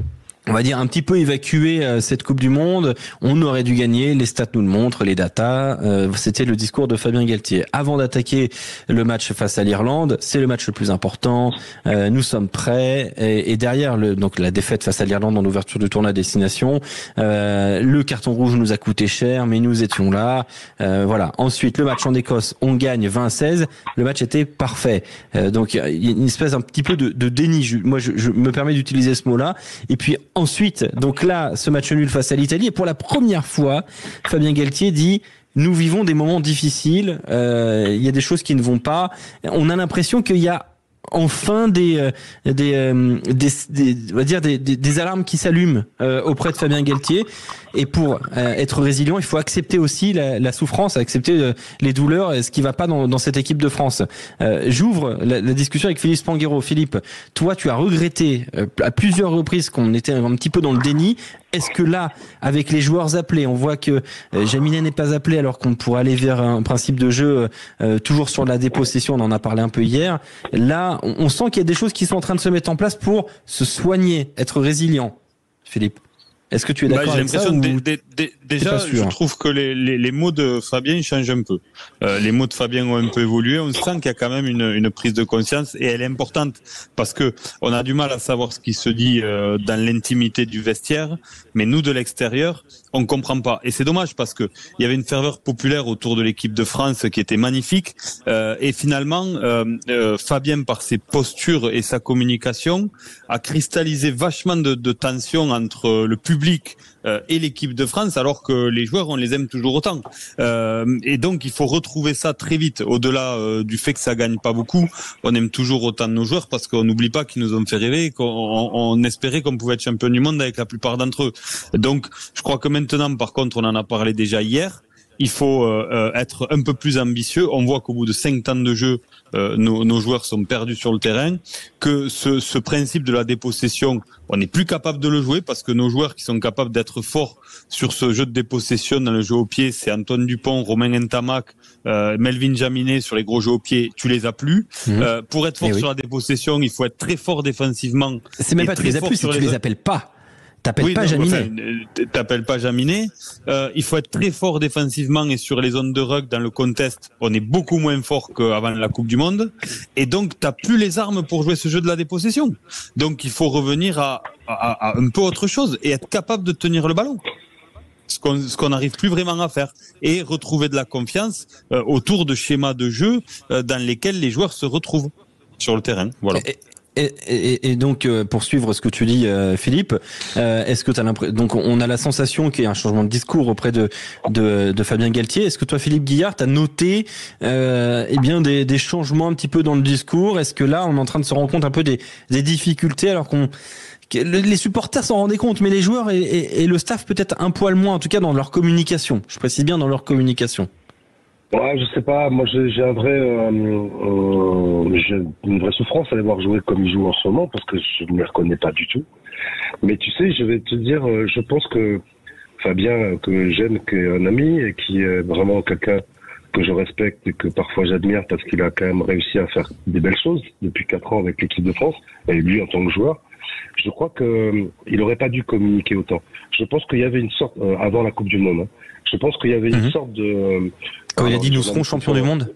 on va dire un petit peu évacuer cette Coupe du Monde. On aurait dû gagner, les stats nous le montrent, les datas. C'était le discours de Fabien Galtier. Avant d'attaquer le match face à l'Irlande, c'est le match le plus important. Nous sommes prêts. Et derrière donc la défaite face à l'Irlande en ouverture du tournoi à destination, le carton rouge nous a coûté cher, mais nous étions là. Voilà. Ensuite, le match en Écosse, on gagne 20-16. Le match était parfait. Donc il y a une espèce un petit peu de déni. Moi, je me permets d'utiliser ce mot-là. Et puis ensuite, donc là, ce match nul face à l'Italie, et pour la première fois, Fabien Galtier dit: nous vivons des moments difficiles, il y a des choses qui ne vont pas. On a l'impression qu'il y a enfin des alarmes qui s'allument auprès de Fabien Galtier. Et pour être résilient, il faut accepter aussi la souffrance, accepter les douleurs, ce qui va pas dans cette équipe de France. J'ouvre la discussion avec Philippe Spanghero. Philippe, toi, tu as regretté à plusieurs reprises qu'on était un petit peu dans le déni. Est-ce que là, avec les joueurs appelés, on voit que Jaminet n'est pas appelé alors qu'on pourrait aller vers un principe de jeu toujours sur la dépossession, on en a parlé un peu hier. Là, on sent qu'il y a des choses qui sont en train de se mettre en place pour se soigner, être résilient. Philippe, est-ce que tu es d'accord avec ça? J'ai l'impression déjà, je trouve que les mots de Fabien changent un peu. Les mots de Fabien ont un peu évolué. On sent qu'il y a quand même une prise de conscience, et elle est importante parce que on a du mal à savoir ce qui se dit dans l'intimité du vestiaire, mais nous de l'extérieur, on comprend pas. Et c'est dommage parce que il y avait une ferveur populaire autour de l'équipe de France qui était magnifique. Et finalement, Fabien, par ses postures et sa communication, a cristallisé vachement de tension entre le public et l'équipe de France, alors que les joueurs, on les aime toujours autant. Et donc, il faut retrouver ça très vite. Au-delà du fait que ça gagne pas beaucoup, on aime toujours autant nos joueurs parce qu'on n'oublie pas qu'ils nous ont fait rêver, qu'on espérait qu'on pouvait être champion du monde avec la plupart d'entre eux. Donc, je crois que maintenant, par contre, on en a parlé déjà hier, il faut être un peu plus ambitieux. On voit qu'au bout de 5 temps de jeu, nos joueurs sont perdus sur le terrain, que ce principe de la dépossession, on n'est plus capable de le jouer parce que nos joueurs qui sont capables d'être forts sur ce jeu de dépossession dans le jeu au pied, c'est Antoine Dupont, Romain Ntamak, Melvin Jaminet sur les gros jeux au pied, tu les as plus. Pour être fort sur la dépossession, il faut être très fort défensivement. C'est même pas tu les as plus, c'est que tu les appelles pas. T'appelles pas Jaminet. T'appelles pas Jaminet. Il faut être très fort défensivement et sur les zones de ruck dans le contest, on est beaucoup moins fort qu'avant la Coupe du Monde. Et donc, t'as plus les armes pour jouer ce jeu de la dépossession. Donc, il faut revenir à un peu autre chose et être capable de tenir le ballon. Ce qu'on n'arrive plus vraiment à faire. Et retrouver de la confiance autour de schémas de jeu dans lesquels les joueurs se retrouvent sur le terrain. Voilà. Et donc pour suivre ce que tu dis, Philippe, est-ce que t'as l'impression, donc on a la sensation qu'il y a un changement de discours auprès de Fabien Galtier. Est-ce que toi, Philippe Guillard, t'as noté des changements un petit peu dans le discours? Est-ce que là on est en train de se rendre compte un peu des difficultés alors les supporters s'en rendaient compte, mais les joueurs et le staff peut-être un poil moins, en tout cas dans leur communication. Je précise bien dans leur communication. Ouais, je sais pas. Moi, j'ai une vraie souffrance à les voir jouer comme ils jouent en ce moment parce que je ne les reconnais pas du tout. Mais tu sais, je vais te dire, je pense que Fabien, que j'aime, qui est un ami et qui est vraiment quelqu'un que je respecte et que parfois j'admire parce qu'il a quand même réussi à faire des belles choses depuis 4 ans avec l'équipe de France et lui en tant que joueur. Je crois que il aurait pas dû communiquer autant. Je pense qu'il y avait une sorte avant la Coupe du Monde. Hein, je pense qu'il y avait une sorte de quand il a dit nous serons champions du monde.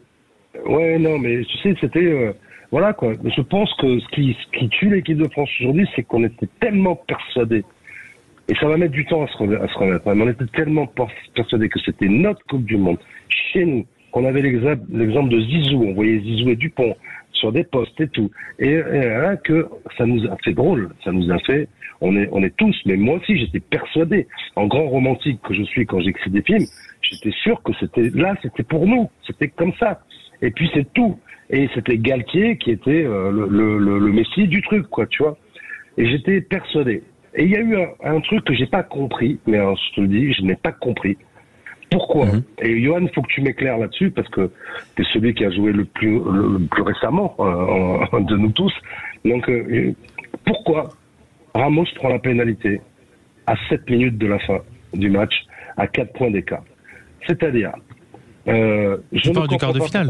Ouais, non, mais tu sais, c'était voilà quoi. Je pense que ce qui tue l'équipe de France aujourd'hui, c'est qu'on était tellement persuadés, et ça va mettre du temps à se remettre. Mais on était tellement persuadés que c'était notre Coupe du Monde chez nous, qu'on avait l'exemple de Zizou. On voyait Zizou et Dupont sur des postes et tout. Et là que ça nous a fait drôle, ça nous a fait, on est tous, mais moi aussi j'étais persuadé, en grand romantique que je suis quand j'écris des films, j'étais sûr que c'était pour nous, c'était comme ça. Et puis c'est tout. Et c'était Galtier qui était le messie du truc, quoi, tu vois. Et j'étais persuadé. Et il y a eu un truc que j'ai pas compris, mais je te le dis, je n'ai pas compris. Pourquoi? Et Johan, il faut que tu m'éclaires là-dessus, parce que tu es celui qui a joué le plus récemment de nous tous. Donc, pourquoi Ramos prend la pénalité à 7 minutes de la fin du match, à 4 points d'écart? C'est-à-dire, je parle du quart de finale.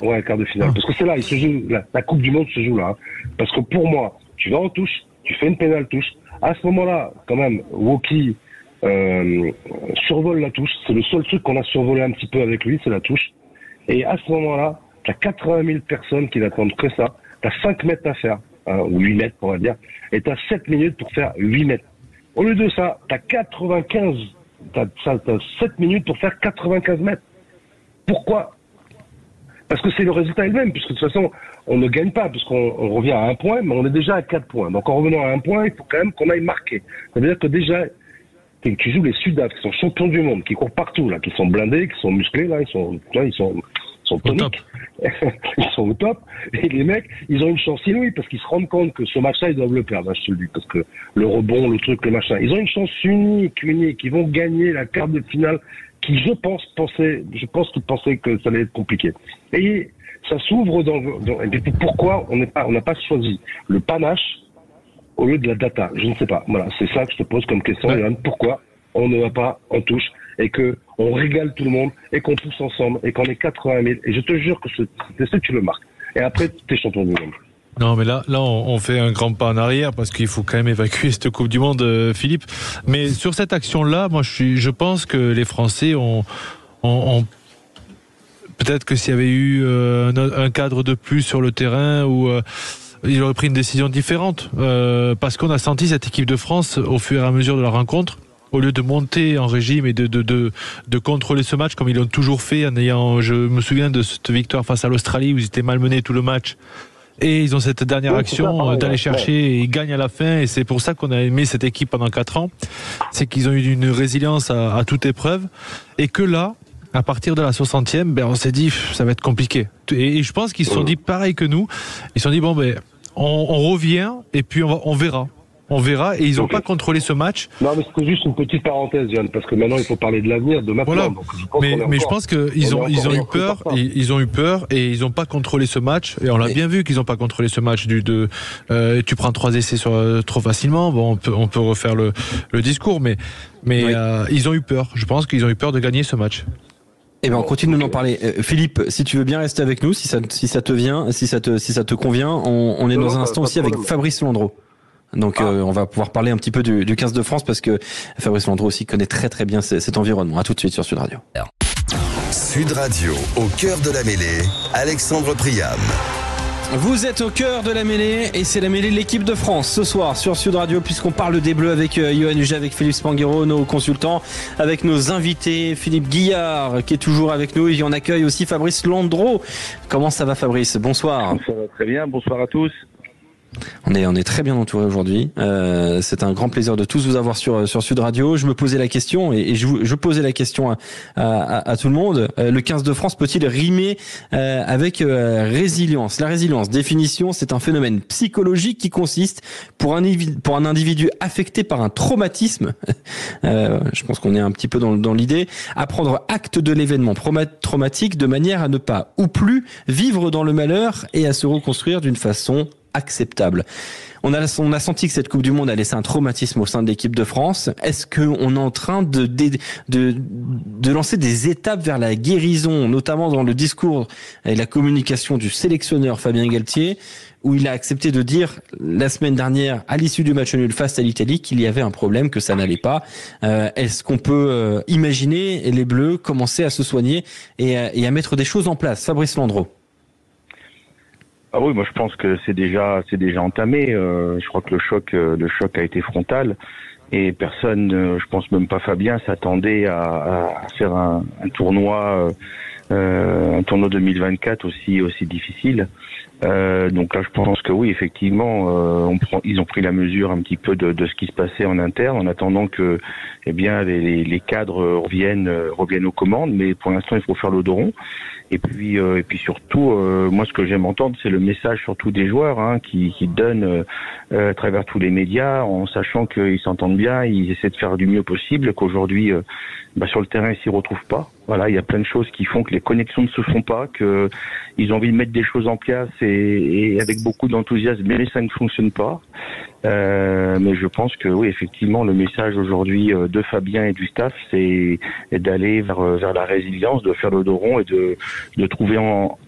Ouais, quart de finale. Parce que c'est là, il se joue, la Coupe du Monde se joue là. Parce que pour moi, tu vas en touche, tu fais une pénale touche. À ce moment-là, quand même, Woki survole la touche. C'est le seul truc qu'on a survolé un petit peu avec lui, c'est la touche. Et à ce moment-là, tu as 80 000 personnes qui n'attendent que ça. Tu as 5 mètres à faire, ou 8 mètres, on va dire. Et tu as 7 minutes pour faire 8 mètres. Au lieu de ça, tu as 7 minutes pour faire 95 mètres. Pourquoi? Parce que c'est le résultat elle-même, puisque de toute façon, on ne gagne pas, puisqu'on revient à 1 point, mais on est déjà à 4 points. Donc en revenant à 1 point, il faut quand même qu'on aille marquer. Ça veut dire que déjà, tu joues les Sudaf, qui sont champions du monde, qui courent partout, là, qui sont blindés, qui sont musclés, là, ils sont toniques. Ils sont au top. Et les mecs, ils ont une chance inouïe, parce qu'ils se rendent compte que ce match-là, ils doivent le perdre, hein, je te le dis, parce que le rebond, le truc, le machin. Ils ont une chance unique. Ils vont gagner la quart de finale, qui, je pense qu'ils pensaient que ça allait être compliqué. Et ça s'ouvre et puis pourquoi on n'a pas choisi le panache au lieu de la data? Je ne sais pas. Voilà, c'est ça que je te pose comme question, Johan. Pourquoi on ne va pas en touche et que on régale tout le monde et qu'on pousse ensemble et qu'on est 80 000? Et je te jure que tu le marques. Et après, t'es champion du monde. Non, mais là, on fait un grand pas en arrière parce qu'il faut quand même évacuer cette Coupe du Monde, Philippe. Mais sur cette action-là, moi, je pense que les Français ont peut-être que s'il y avait eu un cadre de plus sur le terrain ou il aurait pris une décision différente parce qu'on a senti cette équipe de France au fur et à mesure de la rencontre, au lieu de monter en régime et de contrôler ce match comme ils l'ont toujours fait je me souviens de cette victoire face à l'Australie où ils étaient malmenés tout le match. Et ils ont cette dernière action d'aller chercher et ils gagnent à la fin. Et c'est pour ça qu'on a aimé cette équipe pendant 4 ans. C'est qu'ils ont eu une résilience à toute épreuve. Et que là, à partir de la 60e, on s'est dit, ça va être compliqué. Et je pense qu'ils se sont dit pareil que nous. Ils se sont dit, on revient et puis on verra. On verra, et ils n'ont pas contrôlé ce match. Non, mais c'était juste une petite parenthèse, Yann, parce que maintenant il faut parler de l'avenir, de maintenant. Voilà. Donc, je pense qu'ils ont eu peur, ils ont eu peur et ils n'ont pas contrôlé ce match. Et on l'a bien vu qu'ils n'ont pas contrôlé ce match. Tu prends 3 essais trop facilement. Bon, on peut refaire le discours, mais ils ont eu peur. Je pense qu'ils ont eu peur de gagner ce match. Eh ben, on continue d'en parler. Philippe, si tu veux bien rester avec nous, si ça te convient, on est dans un instant aussi avec Fabrice Landreau. Donc on va pouvoir parler un petit peu du 15 de France parce que Fabrice Landreau aussi connaît très très bien cet environnement. À tout de suite sur Sud Radio. Sud Radio, au cœur de la mêlée, Alexandre Priam. Vous êtes au cœur de la mêlée et c'est la mêlée de l'équipe de France ce soir sur Sud Radio puisqu'on parle des Bleus avec Johan Huget, avec Philippe Spanghero, nos consultants, avec nos invités, Philippe Guillard qui est toujours avec nous et on accueille aussi Fabrice Landreau. Comment ça va Fabrice? Bonsoir. Ça va très bien, bonsoir à tous. On est très bien entouré aujourd'hui. C'est un grand plaisir de tous vous avoir sur Sud Radio. Je me posais la question et je posais la question à tout le monde. Le 15 de France peut-il rimer avec résilience? La résilience, définition, c'est un phénomène psychologique qui consiste pour un individu affecté par un traumatisme. Je pense qu'on est un petit peu dans l'idée, à prendre acte de l'événement traumatique de manière à ne pas ou plus vivre dans le malheur et à se reconstruire d'une façon acceptable. On a senti que cette Coupe du Monde a laissé un traumatisme au sein de l'équipe de France. Est-ce qu'on est en train de lancer des étapes vers la guérison, notamment dans le discours et la communication du sélectionneur Fabien Galtier, où il a accepté de dire la semaine dernière, à l'issue du match nul face à l'Italie, qu'il y avait un problème, que ça n'allait pas. Est-ce qu'on peut imaginer les Bleus commencer à se soigner et à mettre des choses en place? Fabrice Landreau. Ah oui, moi je pense que c'est déjà entamé. Je crois que le choc a été frontal et personne, je pense même pas Fabien, s'attendait à faire un tournoi un tournoi 2024 aussi difficile. Donc là, je pense que oui, effectivement, ils ont pris la mesure un petit peu de ce qui se passait en interne, en attendant que, eh bien, les cadres reviennent aux commandes. Mais pour l'instant, il faut faire le dos rond. Et puis surtout, moi, ce que j'aime entendre, c'est le message surtout des joueurs, hein, qui donnent à travers tous les médias, en sachant qu'ils s'entendent bien, ils essaient de faire du mieux possible, qu'aujourd'hui, sur le terrain, ils s'y retrouvent pas. Voilà, il y a plein de choses qui font que les connexions ne se font pas, que ils ont envie de mettre des choses en place et avec beaucoup d'enthousiasme, mais ça ne fonctionne pas. Mais je pense que oui, effectivement, le message aujourd'hui de Fabien et du staff, c'est d'aller vers la résilience, de faire le dos rond et de trouver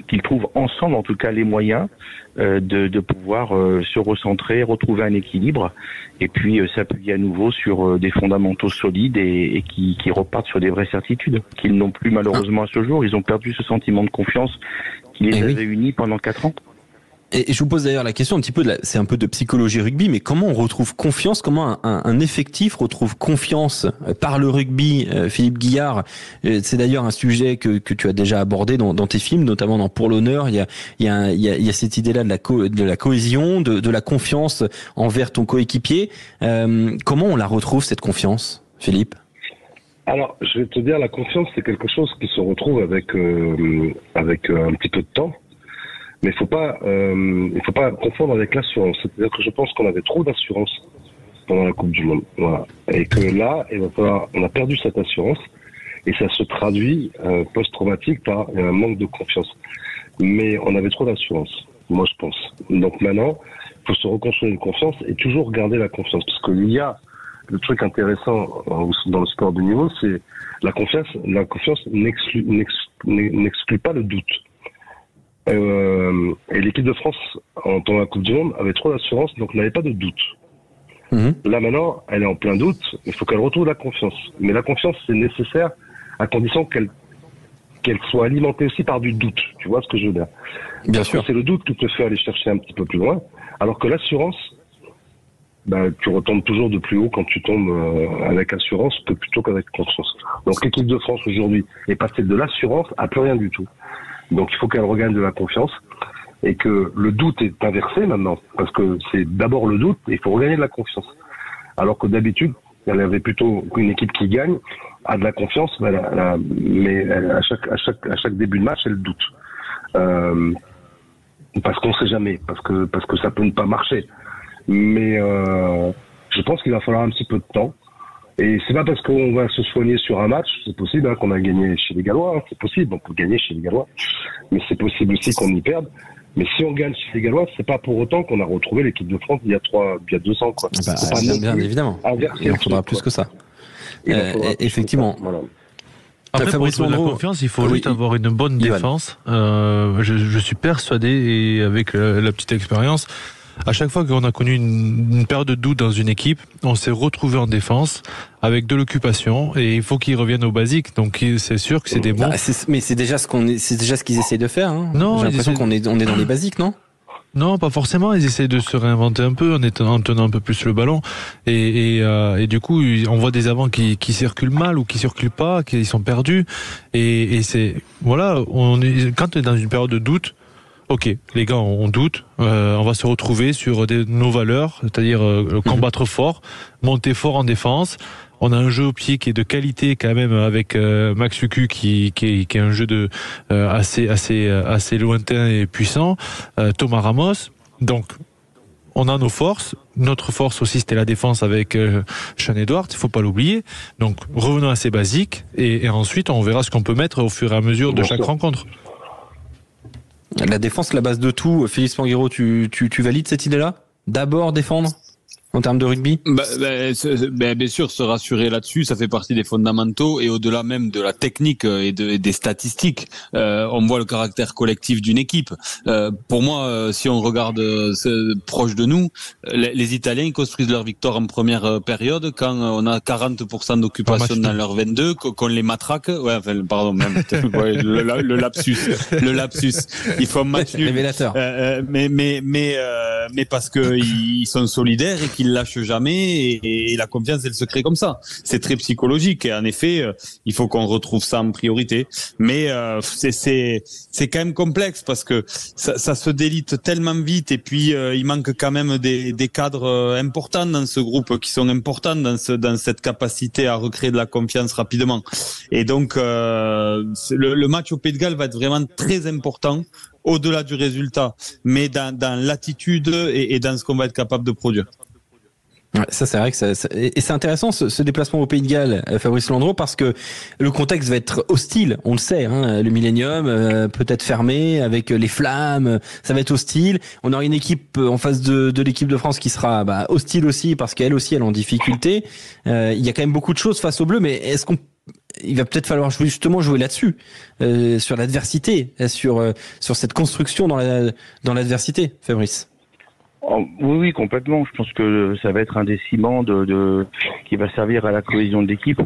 qu'ils trouvent ensemble, en tout cas, les moyens de pouvoir se recentrer, retrouver un équilibre, et puis s'appuyer à nouveau sur des fondamentaux solides et qui repartent sur des vraies certitudes qu'ils n'ont plus malheureusement à ce jour. Ils ont perdu ce sentiment de confiance qui les avait unis pendant 4 ans. Et je vous pose d'ailleurs la question un petit peu, c'est un peu de psychologie rugby, mais comment on retrouve confiance, comment un effectif retrouve confiance par le rugby, Philippe Guillard? C'est d'ailleurs un sujet que tu as déjà abordé dans tes films, notamment dans Pour l'honneur. Il y a cette idée-là de la cohésion, de la confiance envers ton coéquipier. Comment on la retrouve, cette confiance, Philippe? Alors, je vais te dire, la confiance, c'est quelque chose qui se retrouve avec un petit peu de temps. Mais il faut pas confondre avec l'assurance. C'est-à-dire que je pense qu'on avait trop d'assurance pendant la Coupe du Monde. Voilà. Et que là, on a perdu cette assurance. Et ça se traduit post-traumatique par un manque de confiance. Mais on avait trop d'assurance, moi je pense. Donc maintenant, il faut se reconstruire une confiance et toujours garder la confiance. Parce qu'il y a le truc intéressant dans le sport de niveau, c'est la confiance. La confiance n'exclut pas le doute. Et l'équipe de France, pendant la Coupe du Monde, avait trop d'assurance, donc n'avait pas de doute. Là maintenant, elle est en plein doute, il faut qu'elle retrouve la confiance. Mais la confiance, c'est nécessaire à condition qu'elle soit alimentée aussi par du doute. Tu vois ce que je veux dire? Bien sûr. C'est le doute qui te fait aller chercher un petit peu plus loin, alors que l'assurance, tu retombes toujours de plus haut quand tu tombes avec assurance que plutôt qu'avec confiance. Donc l'équipe de France aujourd'hui est passée de l'assurance à plus rien du tout. Donc il faut qu'elle regagne de la confiance et que le doute est inversé maintenant, parce que c'est d'abord le doute et il faut regagner de la confiance. Alors que d'habitude, elle avait plutôt une équipe qui gagne, a de la confiance, mais à chaque début de match, elle doute. Parce qu'on sait jamais, parce que ça peut ne pas marcher. Mais je pense qu'il va falloir un petit peu de temps. Et c'est pas parce qu'on va se soigner sur un match, c'est possible qu'on a gagné chez les Gallois, c'est possible, on peut gagner chez les Gallois, mais c'est possible aussi qu'on y perde. Mais si on gagne chez les Gallois, c'est pas pour autant qu'on a retrouvé l'équipe de France il y a 2 ans, quoi. Bien évidemment. Il en faudra plus que ça. Effectivement. Voilà. Après, pour retrouver la confiance, il faut juste avoir une bonne défense. Je suis persuadé, et avec la petite expérience, à chaque fois qu'on a connu une période de doute dans une équipe, on s'est retrouvé en défense avec de l'occupation, et il faut qu'ils reviennent aux basiques. Donc c'est sûr que c'est des bons. Mais c'est déjà ce qu'ils essayent de faire. Hein. Non, j'ai l'impression qu'on est dans les basiques, non? Non, pas forcément. Ils essayent de se réinventer un peu en tenant un peu plus le ballon. Et du coup, on voit des avants qui circulent mal ou qui circulent pas, qui sont perdus. Et c'est voilà, quand on est dans une période de doute. Ok, les gars, on doute. On va se retrouver sur nos valeurs, c'est-à-dire combattre fort, monter fort en défense. On a un jeu au pied qui est de qualité quand même, avec Max Hucu qui est un jeu de assez lointain et puissant. Thomas Ramos. Donc, on a nos forces. Notre force aussi, c'était la défense avec Sean Edwards. Il faut pas l'oublier. Donc, revenons à ces basiques et ensuite on verra ce qu'on peut mettre au fur et à mesure de chaque rencontre. La défense, la base de tout. Philippe Spanghero, tu valides cette idée-là? D'abord défendre en termes de rugby? Bien sûr, se rassurer là-dessus, ça fait partie des fondamentaux, et au-delà même de la technique et des statistiques, on voit le caractère collectif d'une équipe. Pour moi, si on regarde proche de nous, les Italiens, ils construisent leur victoire en première période quand on a 40% d'occupation dans leur 22, qu'on les matraque. Ouais, enfin, pardon, même le lapsus. Il faut un match nul. Révélateur. Mais parce que ils sont solidaires et qu'ils qu'ils lâchent jamais et la confiance, elle se crée comme ça. C'est très psychologique et en effet, il faut qu'on retrouve ça en priorité. Mais c'est quand même complexe parce que ça se délite tellement vite et puis il manque quand même des cadres importants dans ce groupe qui sont importants dans cette capacité à recréer de la confiance rapidement. Et donc le match au Pays de Galles va être vraiment très important au-delà du résultat, mais dans l'attitude et dans ce qu'on va être capable de produire. Ouais, ça c'est vrai que et c'est intéressant ce déplacement au Pays de Galles, Fabrice Landreau, parce que le contexte va être hostile, on le sait, hein, le Millennium peut-être fermé avec les flammes, ça va être hostile. On aura une équipe en face de l'équipe de France qui sera hostile aussi parce qu'elle aussi elle est en difficulté. Il y a quand même beaucoup de choses face aux Bleus, mais est-ce il va peut-être falloir justement jouer là-dessus, sur l'adversité, sur cette construction dans l'adversité, Fabrice. Oui, complètement. Je pense que ça va être un des ciments qui va servir à la cohésion de l'équipe.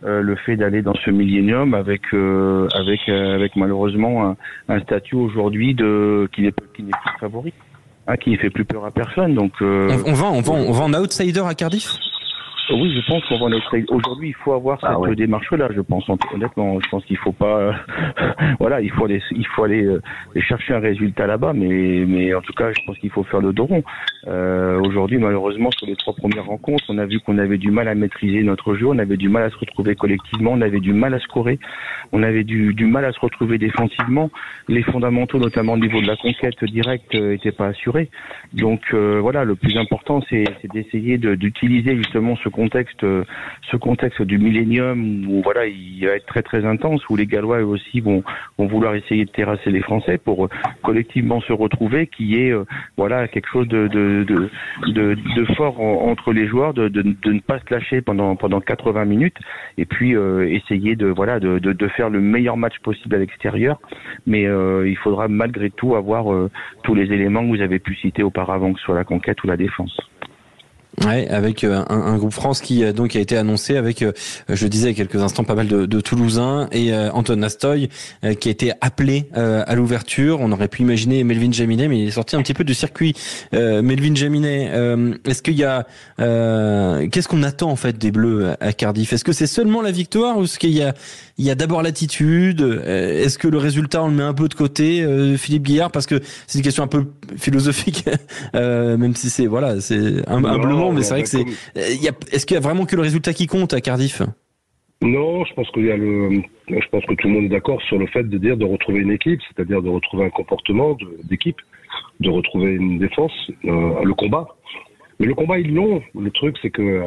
Le fait d'aller dans ce millénium avec malheureusement un statut aujourd'hui qui n'est plus favori, qui ne fait plus peur à personne. Donc on va en outsider à Cardiff. Oui, je pense qu'on va en être. Aujourd'hui, il faut avoir cette démarche-là. Je pense honnêtement, je pense qu'il faut pas. Voilà, il faut aller chercher un résultat là-bas, mais en tout cas, je pense qu'il faut faire le dos rond. Aujourd'hui, malheureusement, sur les 3 premières rencontres, on a vu qu'on avait du mal à maîtriser notre jeu, on avait du mal à se retrouver collectivement, on avait du mal à scorer, on avait du mal à se retrouver défensivement. Les fondamentaux, notamment au niveau de la conquête directe, n'étaient pas assurés. Donc voilà, le plus important, c'est d'essayer d'utiliser justement ce contexte du millénium où voilà, il va être très très intense, où les Gallois eux aussi vont vouloir essayer de terrasser les Français pour collectivement se retrouver, qui est voilà quelque chose de fort entre les joueurs, de ne pas se lâcher pendant 80 minutes et puis essayer de faire le meilleur match possible à l'extérieur. Mais il faudra malgré tout avoir tous les éléments que vous avez pu citer auparavant, que ce soit la conquête ou la défense. Ouais, avec un groupe France qui donc a été annoncé avec, je disais il y a quelques instants, pas mal de Toulousains et Antoine Nastoy qui a été appelé à l'ouverture. On aurait pu imaginer Melvin Jaminet, mais il est sorti un petit peu du circuit. Melvin Jaminet, est-ce qu'il y a qu'est-ce qu'on attend en fait des Bleus à Cardiff? Est-ce que c'est seulement la victoire ou est-ce qu'il y a d'abord l'attitude? Est-ce que le résultat on le met un peu de côté, Philippe Guillard, parce que c'est une question un peu philosophique, même si c'est humblement. Mais c'est vrai que est-ce qu'il y a vraiment que le résultat qui compte à Cardiff? Non, je pense je pense que tout le monde est d'accord sur le fait de retrouver une équipe, c'est-à-dire de retrouver un comportement d'équipe, de retrouver une défense, le combat. Mais le combat, ils l'ont. Le truc, c'est que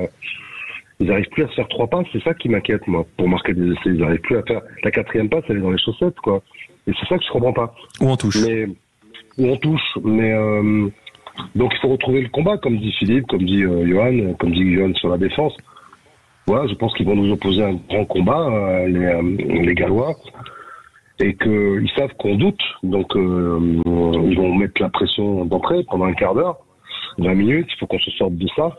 ils n'arrivent plus à se faire 3 passes. C'est ça qui m'inquiète, moi, pour marquer des essais. Ils n'arrivent plus à faire la 4e passe, elle est dans les chaussettes, quoi. Et c'est ça que je comprends pas. Ou en touche. Mais donc il faut retrouver le combat, comme dit Philippe, comme dit Johan, comme dit Johan sur la défense. Voilà, je pense qu'ils vont nous opposer un grand combat, les Gallois, et qu'ils savent qu'on doute. Donc ils vont mettre la pression d'entrée pendant un quart d'heure, 20 minutes. Il faut qu'on se sorte de ça,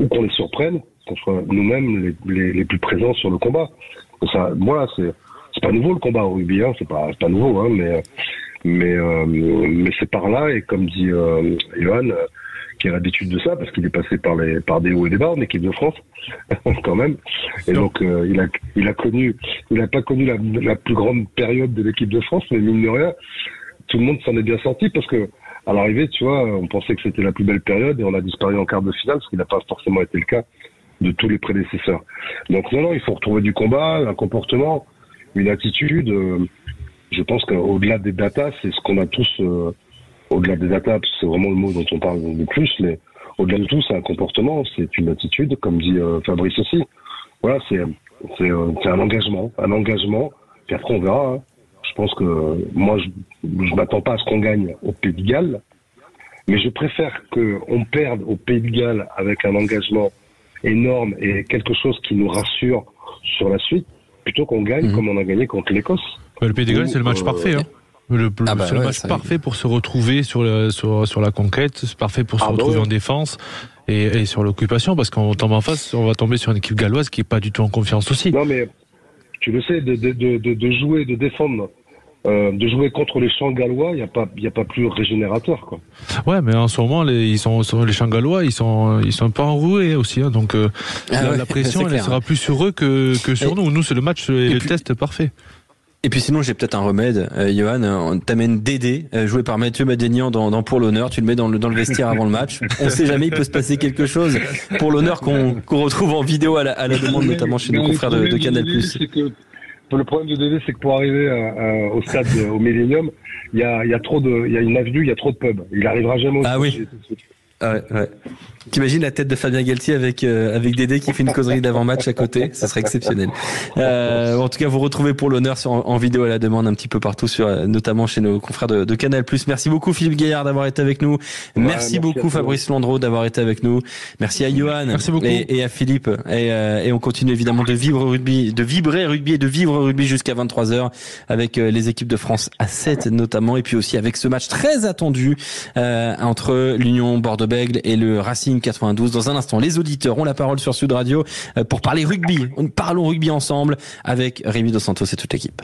ou qu'on les surprenne, qu'on soit nous-mêmes les plus présents sur le combat. Ça, voilà, c'est pas nouveau le combat au rugby, hein, c'est pas nouveau, hein, mais c'est par là, et comme dit Johan, qui a l'habitude de ça parce qu'il est passé par des hauts et des bas en équipe de France quand même, et donc il a pas connu la plus grande période de l'équipe de France, mais mine de rien tout le monde s'en est bien sorti, parce que à l'arrivée, tu vois, on pensait que c'était la plus belle période et on a disparu en quart de finale, ce qui n'a pas forcément été le cas de tous les prédécesseurs. Donc non, il faut retrouver du combat, un comportement, une attitude. Je pense qu'au-delà des datas, c'est ce qu'on a tous, au-delà des datas, c'est vraiment le mot dont on parle le plus, mais au-delà de tout, c'est un comportement, c'est une attitude, comme dit Fabrice aussi. Voilà, c'est un engagement, puis après on verra. Hein. Je pense que moi, je m'attends pas à ce qu'on gagne au Pays de Galles, mais je préfère qu'on perde au Pays de Galles avec un engagement énorme et quelque chose qui nous rassure sur la suite, plutôt qu'on gagne comme on a gagné contre l'Écosse. Le Pays de Galles, c'est le match parfait. Hein. C'est le match parfait pour se retrouver sur la conquête, c'est parfait pour se retrouver en défense et sur l'occupation, parce qu'on tombe en face, on va tomber sur une équipe galloise qui est pas du tout en confiance aussi. Non mais tu le sais, de jouer, de défendre de jouer contre les champs gallois, il y a pas plus régénérateur, quoi. Ouais, mais en ce moment, les champs gallois, ils sont un peu enroués aussi, hein, donc la pression, elle sera plus sur eux que sur nous. Nous, c'est le match et le test parfait. Et puis sinon, j'ai peut-être un remède, Johan. T'amènes Dédé, joué par Mathieu Madénian dans Pour l'honneur. Tu le mets dans le vestiaire avant le match. On sait jamais, il peut se passer quelque chose. Pour l'honneur qu'on retrouve en vidéo à la demande, notamment chez nos confrères de Canal+. Le problème de Dédé, c'est que pour arriver au stade, au Millennium, il y a une avenue, il y a trop de pubs. Il arrivera jamais au stade. Ah oui. Ouais. T'imagines la tête de Fabien Galtier avec Dédé qui fait une causerie d'avant-match à côté, ça serait exceptionnel. En tout cas, vous retrouvez Pour l'honneur en vidéo à la demande un petit peu partout, notamment chez nos confrères de Canal+. Merci beaucoup Philippe Gaillard d'avoir été avec nous. Merci beaucoup Fabrice Landreau d'avoir été avec nous. Merci à Johan et à Philippe. Et on continue évidemment de vibrer rugby et de vivre rugby jusqu'à 23h avec les équipes de France à 7 notamment, et puis aussi avec ce match très attendu entre l'Union Bordeaux-Bègles et le Racing 92. Dans un instant, les auditeurs ont la parole sur Sud Radio pour parler rugby. Parlons rugby ensemble avec Rémi Dos Santos et toute l'équipe.